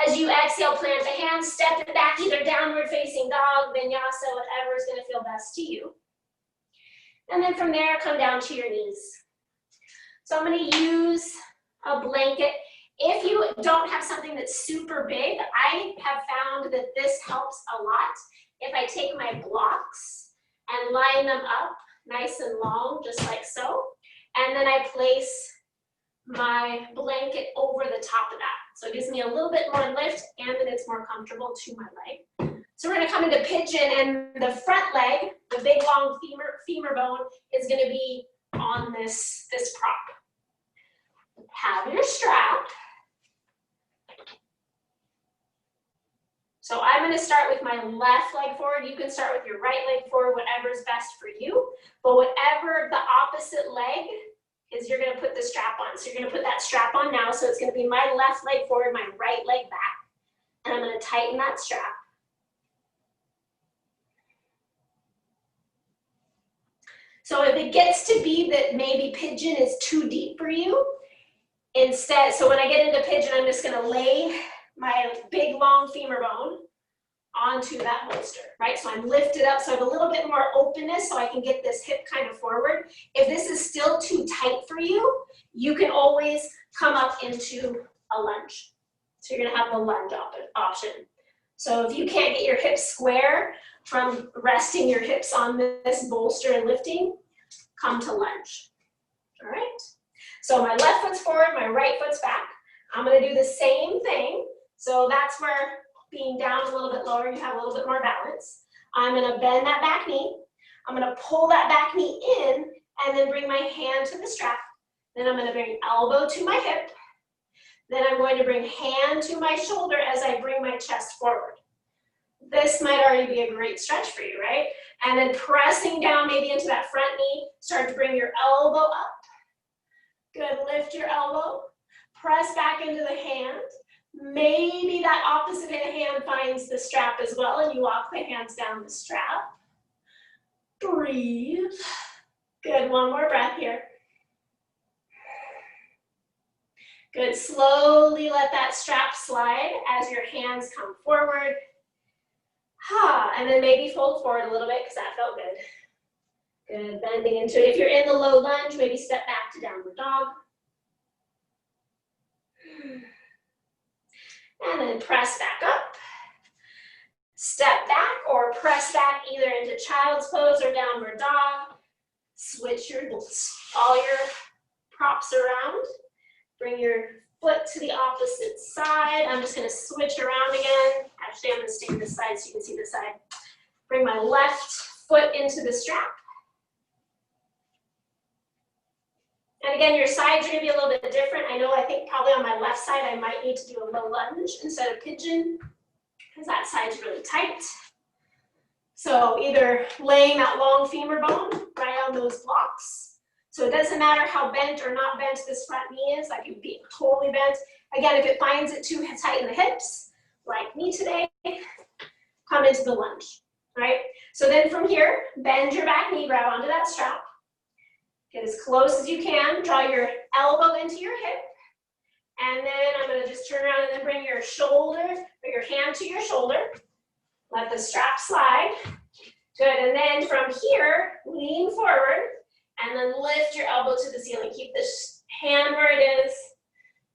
As you exhale, plant the hands, step it back, either downward facing dog, vinyasa, whatever is gonna feel best to you. And then from there, come down to your knees. So I'm gonna use a blanket. If you don't have something that's super big, I have found that this helps a lot. If I take my blocks and line them up nice and long, just like so, and then I place my blanket over the top of that. So it gives me a little bit more lift and then it's more comfortable to my leg. So we're gonna come into pigeon and the front leg, the big long femur bone is gonna be on this prop. Have your strap. So I'm gonna start with my left leg forward. You can start with your right leg forward, whatever's best for you. But whatever the opposite leg is, you're gonna put the strap on. So you're gonna put that strap on now. So it's gonna be my left leg forward, my right leg back. And I'm gonna tighten that strap. So if it gets to be that maybe pigeon is too deep for you, instead, so when I get into pigeon, I'm just gonna lay my big long femur bone onto that bolster, right? So I'm lifted up, so I have a little bit more openness so I can get this hip kind of forward. If this is still too tight for you, you can always come up into a lunge. So you're gonna have the lunge option. So if you can't get your hips square from resting your hips on this bolster and lifting, come to lunge, all right? So my left foot's forward, my right foot's back. I'm gonna do the same thing. So that's where being down a little bit lower, you have a little bit more balance. I'm gonna bend that back knee. I'm gonna pull that back knee in and then bring my hand to the strap. Then I'm gonna bring elbow to my hip. Then I'm going to bring hand to my shoulder as I bring my chest forward. This might already be a great stretch for you, right? And then pressing down maybe into that front knee, start to bring your elbow up. Good, lift your elbow, press back into the hand. Maybe that opposite hand finds the strap as well and you walk the hands down the strap. Breathe. Good, one more breath here. Good, slowly let that strap slide as your hands come forward. And then maybe fold forward a little bit because that felt good. Good, bending into it. If you're in the low lunge, maybe step back to downward dog. And then press back up. Step back or press back either into child's pose or downward dog. Switch all your props around. Bring your foot to the opposite side. I'm just gonna switch around again. Actually, I'm gonna stay on this side so you can see this side. Bring my left foot into the strap. And again, your sides are gonna be a little bit different. I think probably on my left side, I might need to do a low lunge instead of pigeon, because that side's really tight. So either laying that long femur bone right on those blocks. So it doesn't matter how bent or not bent this front knee is, I can be totally bent. Again, if it finds it too tight in the hips, like me today, come into the lunge, right? So then from here, bend your back knee, grab onto that strap. Get as close as you can, draw your elbow into your hip, and then I'm gonna just turn around and then bring your shoulder, or your hand to your shoulder. Let the strap slide. Good, and then from here, lean forward, and then lift your elbow to the ceiling. Keep the hand where it is.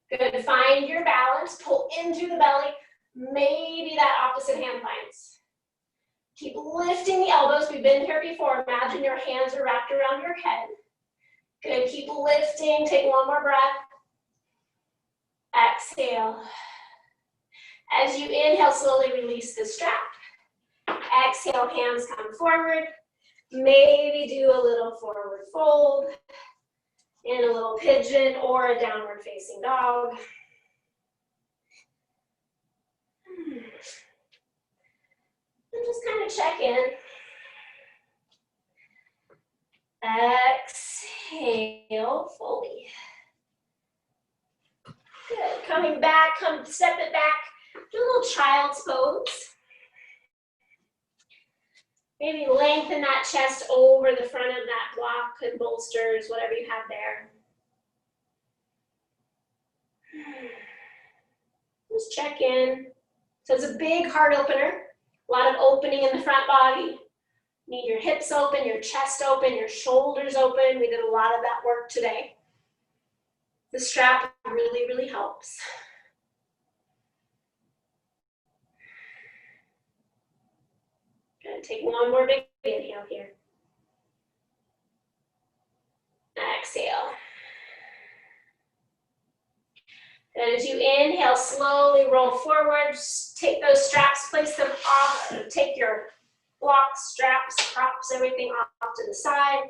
Good, find your balance, pull into the belly. Maybe that opposite hand finds. Keep lifting the elbows. We've been here before. Imagine your hands are wrapped around your head. Good, keep lifting, take one more breath. Exhale. As you inhale, slowly release the strap. Exhale, hands come forward. Maybe do a little forward fold in a little pigeon or a downward facing dog. And just kind of check in. Exhale fully. Good. Coming back, step it back. Do a little child's pose. Maybe lengthen that chest over the front of that block and bolsters, whatever you have there. Just check in. So it's a big heart opener. A lot of opening in the front body. Need your hips open, your chest open, your shoulders open. We did a lot of that work today. The strap really, really helps. Good. Take one more big inhale here. Exhale. And as you inhale, slowly roll forward. Take those straps, place them off. Take your blocks, straps, props, everything off to the side.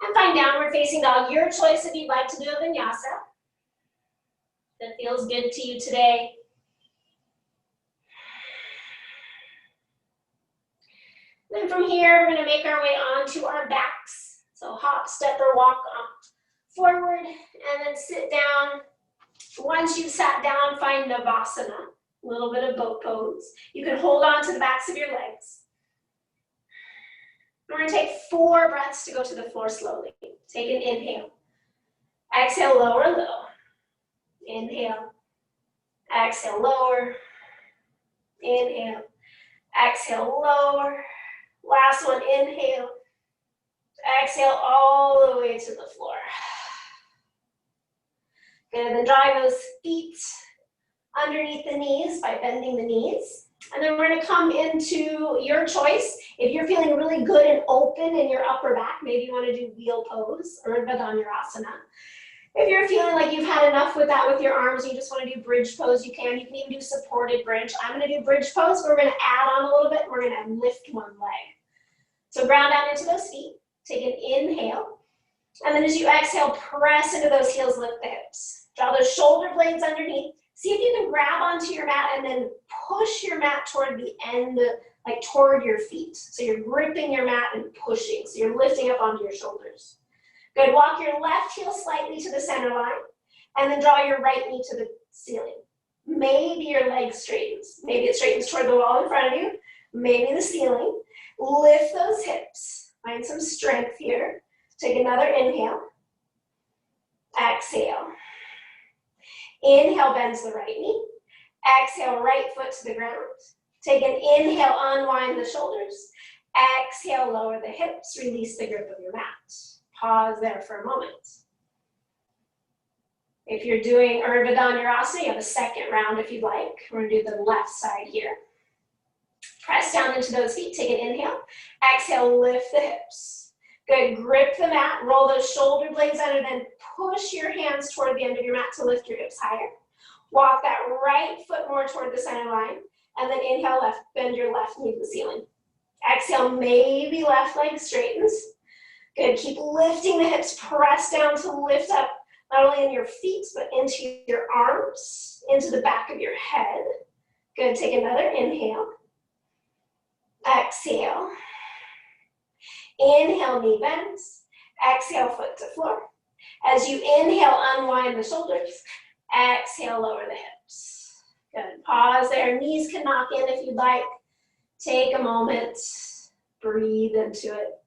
And find downward facing dog. Your choice if you'd like to do a vinyasa. That feels good to you today. Then from here, we're going to make our way onto our backs. So hop, step, or walk forward, and then sit down. Once you've sat down, find Savasana, a little bit of boat pose. You can hold on to the backs of your legs. We're going to take 4 breaths to go to the floor slowly. Take an inhale. Exhale, lower, low. Inhale. Exhale, lower. Inhale. Exhale, lower. Last one, inhale. Exhale all the way to the floor. Good, then drive those feet underneath the knees by bending the knees. And then we're gonna come into your choice. If you're feeling really good and open in your upper back, maybe you wanna do wheel pose or Urdhva. If you're feeling like you've had enough with that with your arms, you just wanna do bridge pose, you can. You can even do supported bridge. I'm gonna do bridge pose, but we're gonna add on a little bit. We're gonna lift one leg. So ground down into those feet. Take an inhale. And then as you exhale, press into those heels, lift the hips. Draw those shoulder blades underneath. See if you can grab onto your mat and then push your mat toward the end, like toward your feet. So you're gripping your mat and pushing. So you're lifting up onto your shoulders. Good, walk your left heel slightly to the center line and then draw your right knee to the ceiling. Maybe your leg straightens. Maybe it straightens toward the wall in front of you. Maybe the ceiling. Lift those hips. Find some strength here. Take another inhale. Exhale. Inhale, bends the right knee. Exhale, right foot to the ground. Take an inhale, unwind the shoulders. Exhale, lower the hips. Release the grip of your mat. Pause there for a moment. If you're doing Urdhva, you have a second round if you'd like. We're going to do the left side here. Press down into those feet. Take an inhale. Exhale, lift the hips. Good, grip the mat, roll those shoulder blades under, then push your hands toward the end of your mat to lift your hips higher. Walk that right foot more toward the center line. And then inhale, left, bend your left knee to the ceiling. Exhale, maybe left leg straightens. Good, keep lifting the hips, press down to lift up, not only in your feet, but into your arms, into the back of your head. Good, take another inhale. Exhale. Inhale, knee bends. Exhale, foot to floor. As you inhale, unwind the shoulders. Exhale, lower the hips. Good, pause there. Knees can knock in if you'd like. Take a moment, breathe into it.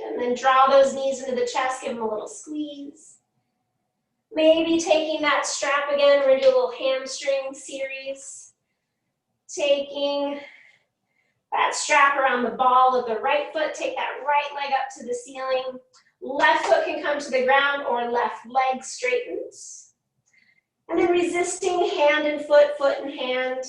And then draw those knees into the chest, give them a little squeeze. Maybe taking that strap again, we're gonna do a little hamstring series. Taking that strap around the ball of the right foot, take that right leg up to the ceiling. Left foot can come to the ground or left leg straightens. And then resisting hand and foot, foot and hand.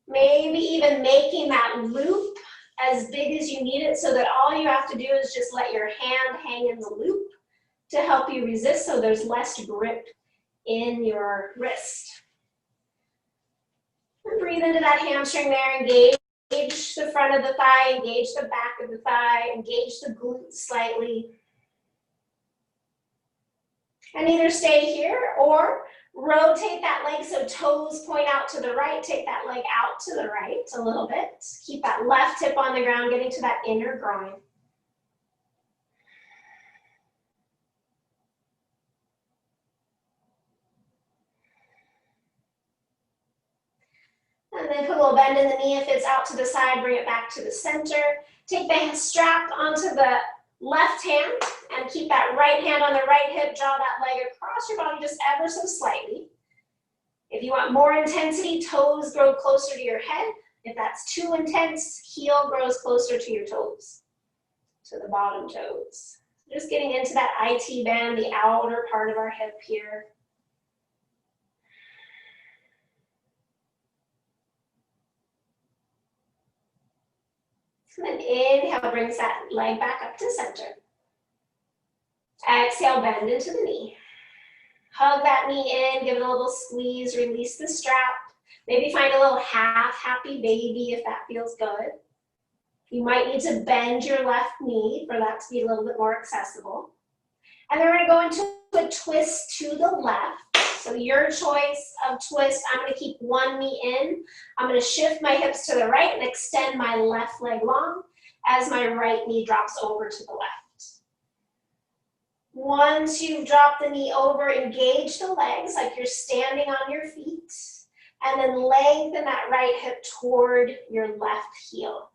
Maybe even making that loop as big as you need it so that all you have to do is just let your hand hang in the loop to help you resist so there's less grip in your wrist. And breathe into that hamstring there, engage the front of the thigh, engage the back of the thigh, engage the glutes slightly. And either stay here or rotate that leg so toes point out to the right, take that leg out to the right a little bit. Keep that left hip on the ground, getting to that inner groin. And then put a little bend in the knee. If it's out to the side, bring it back to the center. Take the strap onto the left hand and keep that right hand on the right hip. Draw that leg across your body just ever so slightly. If you want more intensity, toes grow closer to your head. If that's too intense, heel grows closer to your toes, to the bottom toes. Just getting into that IT band, the outer part of our hip here. And then inhale, brings that leg back up to center. Exhale, bend into the knee. Hug that knee in, give it a little squeeze, release the strap. Maybe find a little half happy baby if that feels good. You might need to bend your left knee for that to be a little bit more accessible. And then we're gonna go into a twist to the left. So your choice of twist, I'm gonna keep one knee in. I'm gonna shift my hips to the right and extend my left leg long as my right knee drops over to the left. Once you've dropped the knee over, engage the legs like you're standing on your feet, and then lengthen that right hip toward your left heel.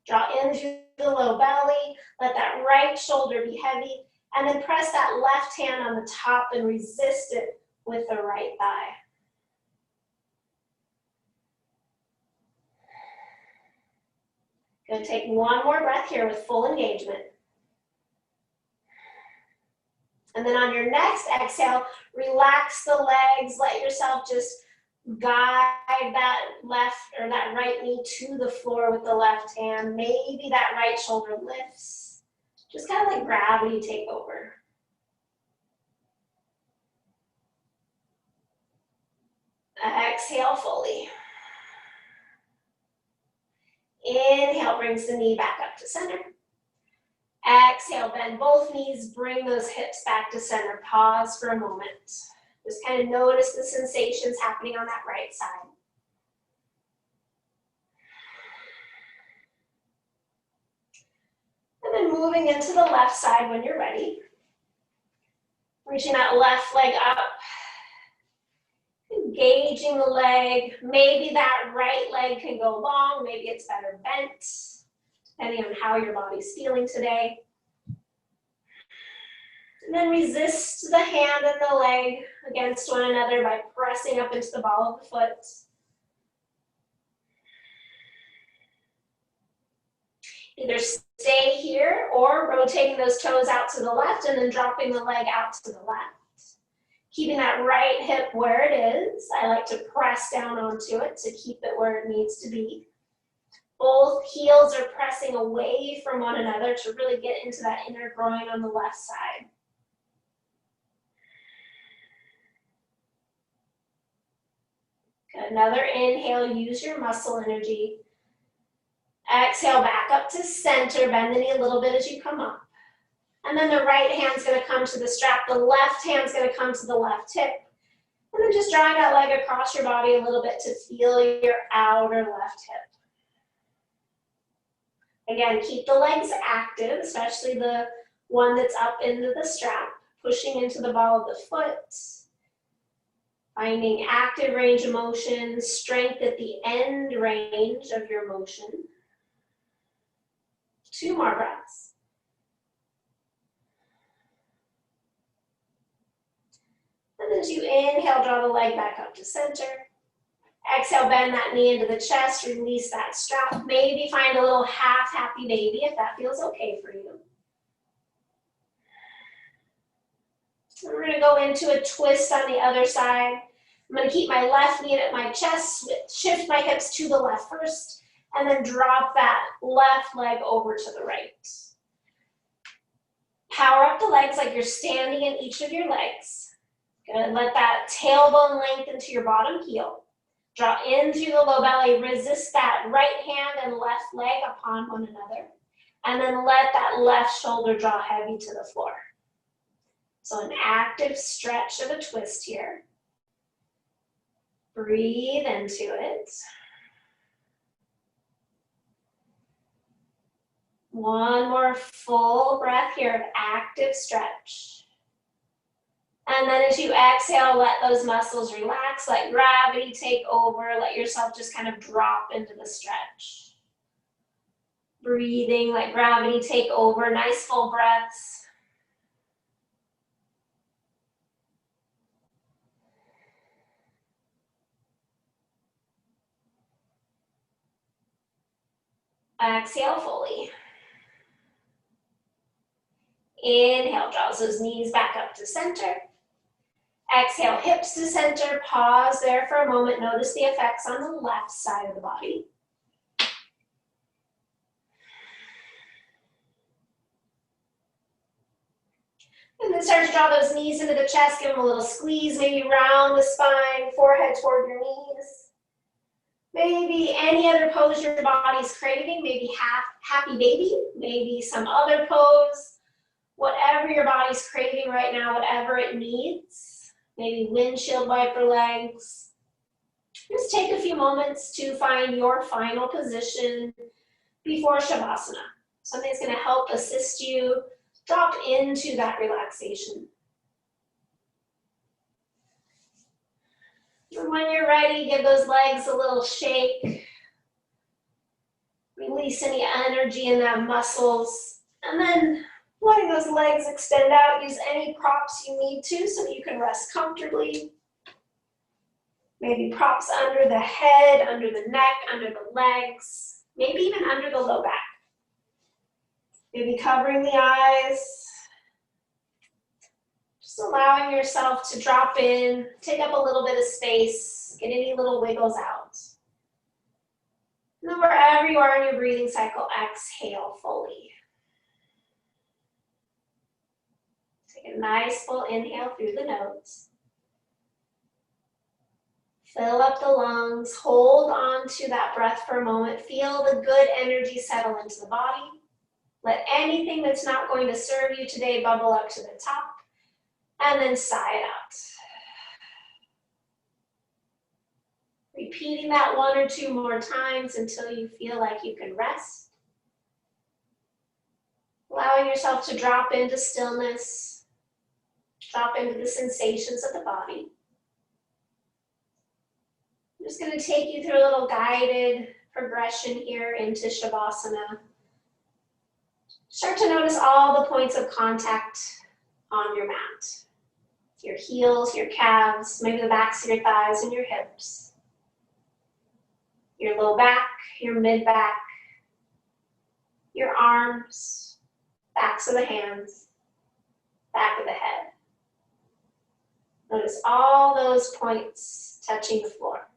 Draw in through the low belly, let that right shoulder be heavy, and then press that left hand on the top and resist it with the right thigh. Gonna take one more breath here with full engagement. And then on your next exhale, relax the legs, let yourself just guide that left or that right knee to the floor with the left hand. Maybe that right shoulder lifts. Just kind of let gravity take over. Exhale fully. Inhale, brings the knee back up to center. Exhale, bend both knees, bring those hips back to center. Pause for a moment. Just kind of notice the sensations happening on that right side. And then moving into the left side when you're ready. Reaching that left leg up. Engaging the leg. Maybe that right leg can go long. Maybe it's better bent, depending on how your body's feeling today. And then resist the hand and the leg against one another by pressing up into the ball of the foot. Either stay here or rotating those toes out to the left and then dropping the leg out to the left. Keeping that right hip where it is. I like to press down onto it to keep it where it needs to be. Both heels are pressing away from one another to really get into that inner groin on the left side. Good. Another inhale, use your muscle energy. Exhale, back up to center, bend the knee a little bit as you come up. And then the right hand's gonna come to the strap, the left hand's gonna come to the left hip. And then just drawing that leg across your body a little bit to feel your outer left hip. Again, keep the legs active, especially the one that's up into the strap, pushing into the ball of the foot. Finding active range of motion, strength at the end range of your motion. 2 more breaths. And as you inhale, draw the leg back up to center. Exhale, bend that knee into the chest, release that strap. Maybe find a little half happy baby if that feels okay for you. So we're gonna go into a twist on the other side. I'm gonna keep my left knee at my chest, shift my hips to the left first, and then drop that left leg over to the right. Power up the legs like you're standing in each of your legs. Good, let that tailbone lengthen to your bottom heel. Draw in through the low belly, resist that right hand and left leg upon one another. And then let that left shoulder draw heavy to the floor. So an active stretch of a twist here. Breathe into it. One more full breath here of active stretch. And then as you exhale, let those muscles relax, let gravity take over, let yourself just kind of drop into the stretch. Breathing, let gravity take over, nice full breaths. Exhale fully. Inhale, draws those knees back up to center. Exhale, hips to center, pause there for a moment. Notice the effects on the left side of the body. And then start to draw those knees into the chest, give them a little squeeze, maybe round the spine, forehead toward your knees. Maybe any other pose your body's craving, maybe happy baby, maybe some other pose. Whatever your body's craving right now, whatever it needs. Maybe windshield wiper legs. Just take a few moments to find your final position before Savasana. Something's going to help assist you drop into that relaxation. And when you're ready, give those legs a little shake. Release any energy in that muscles. And then letting those legs extend out, use any props you need to so that you can rest comfortably. Maybe props under the head, under the neck, under the legs, maybe even under the low back. Maybe covering the eyes. Just allowing yourself to drop in, take up a little bit of space, get any little wiggles out. And then wherever you are in your breathing cycle, exhale fully. Take a nice full inhale through the nose. Fill up the lungs, hold on to that breath for a moment. Feel the good energy settle into the body. Let anything that's not going to serve you today bubble up to the top, and then sigh it out. Repeating that 1 or 2 more times until you feel like you can rest. Allowing yourself to drop into stillness, drop into the sensations of the body. I'm just going to take you through a little guided progression here into Savasana. Start to notice all the points of contact on your mat. Your heels, your calves, maybe the backs of your thighs and your hips. Your low back, your mid back, your arms, backs of the hands, back of the head. Notice all those points touching the floor.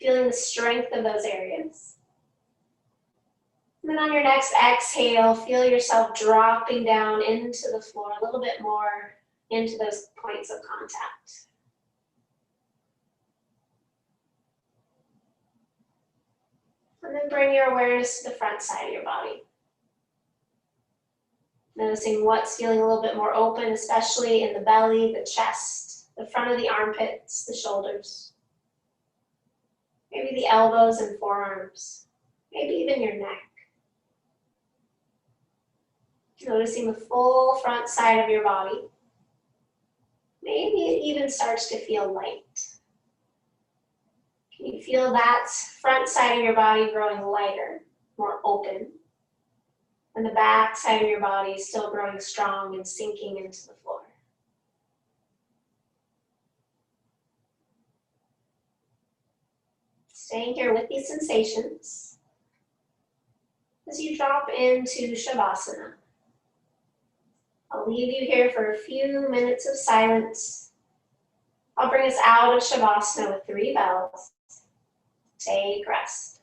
feeling the strength of those areas. And then on your next exhale, feel yourself dropping down into the floor a little bit more into those points of contact. And then bring your awareness to the front side of your body. Noticing what's feeling a little bit more open, especially in the belly, the chest, the front of the armpits, the shoulders. Maybe the elbows and forearms, maybe even your neck. Noticing the full front side of your body. Maybe it even starts to feel light. Can you feel that front side of your body growing lighter, more open? And the back side of your body is still growing strong and sinking into the floor. Staying here with these sensations as you drop into Savasana. I'll leave you here for a few minutes of silence. I'll bring us out of Savasana with 3 bells. Take rest.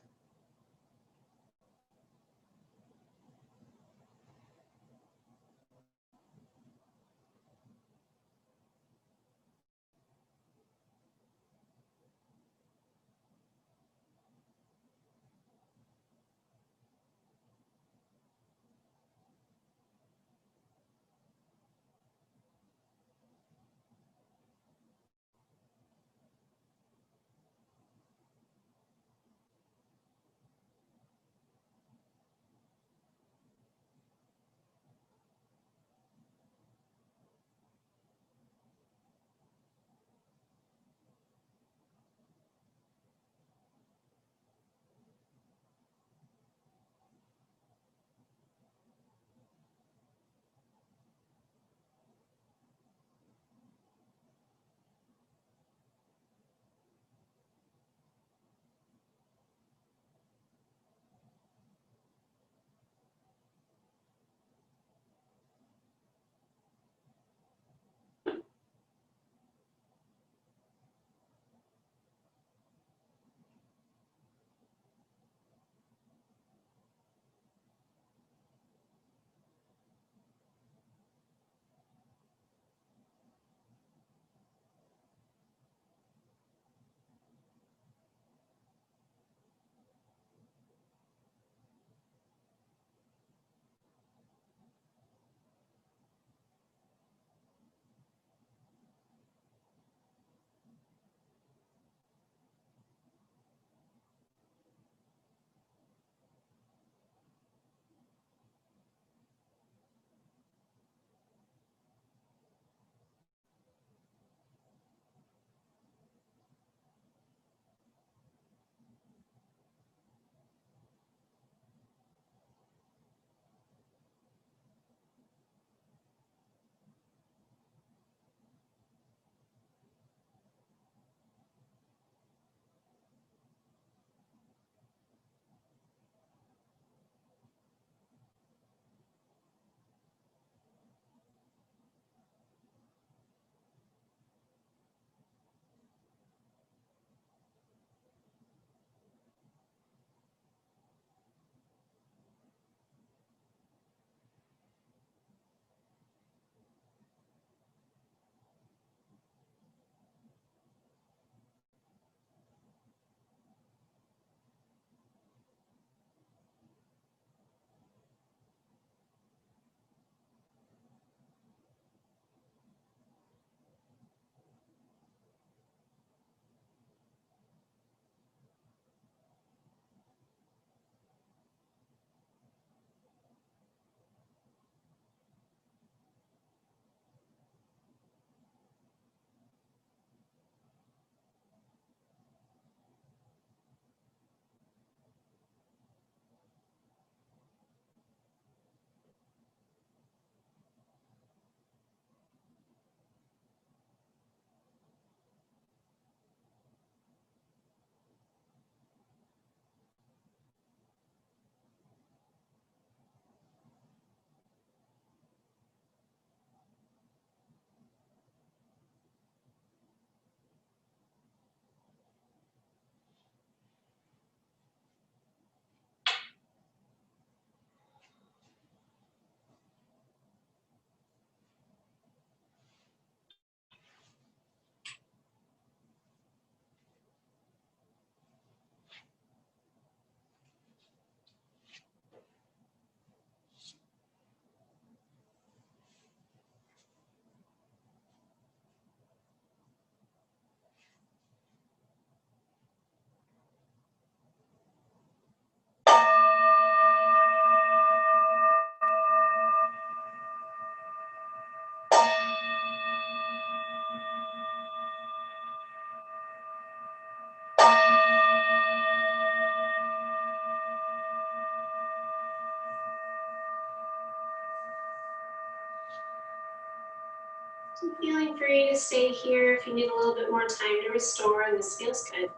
Feeling free to stay here if you need a little bit more time to restore, and this feels good.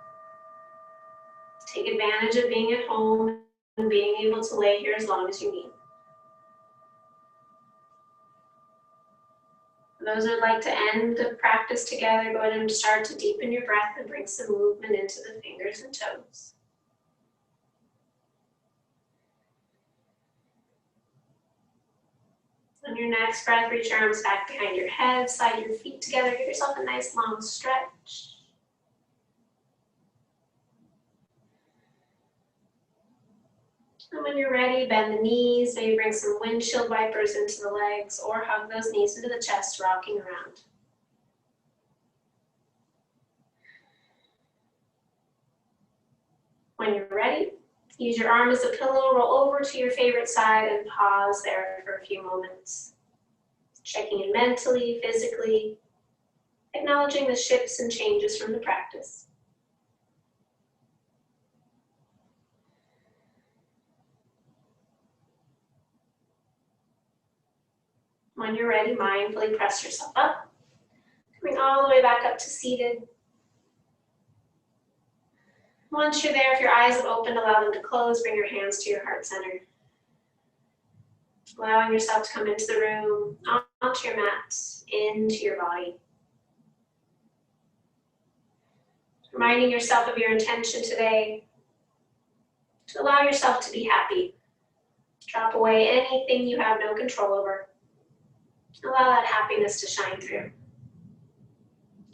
Take advantage of being at home and being able to lay here as long as you need. For those who would like to end the practice together, go ahead and start to deepen your breath and bring some movement into the fingers and toes. On your next breath, reach your arms back behind your head, slide your feet together, give yourself a nice long stretch. And when you're ready, bend the knees, maybe bring some windshield wipers into the legs or hug those knees into the chest, rocking around. When you're ready, use your arm as a pillow, roll over to your favorite side and pause there for a few moments. Checking in mentally, physically, acknowledging the shifts and changes from the practice. When you're ready, mindfully press yourself up, coming all the way back up to seated. Once you're there, if your eyes have opened, allow them to close, bring your hands to your heart center. Allowing yourself to come into the room, onto your mat, into your body. Reminding yourself of your intention today to allow yourself to be happy. Drop away anything you have no control over. Allow that happiness to shine through.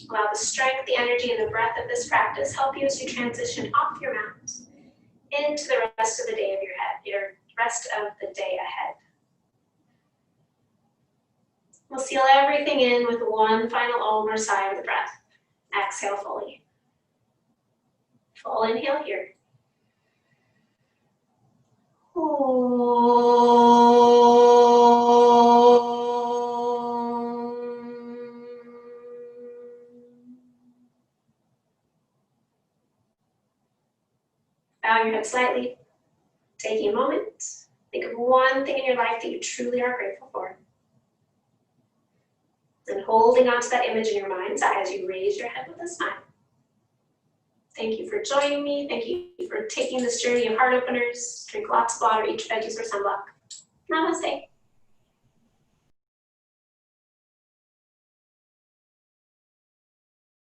Allow the strength, the energy, and the breath of this practice help you as you transition off your mat into the rest of the day ahead. We'll seal everything in with one final Om or sigh of the breath. Exhale fully. Full inhale here. Bow your head slightly. Taking a moment. Think of one thing in your life that you truly are grateful for. And holding on to that image in your mind's eye as you raise your head with a smile. Thank you for joining me. Thank you for taking this journey of heart openers. Drink lots of water, eat your veggies or sunblock. Namaste.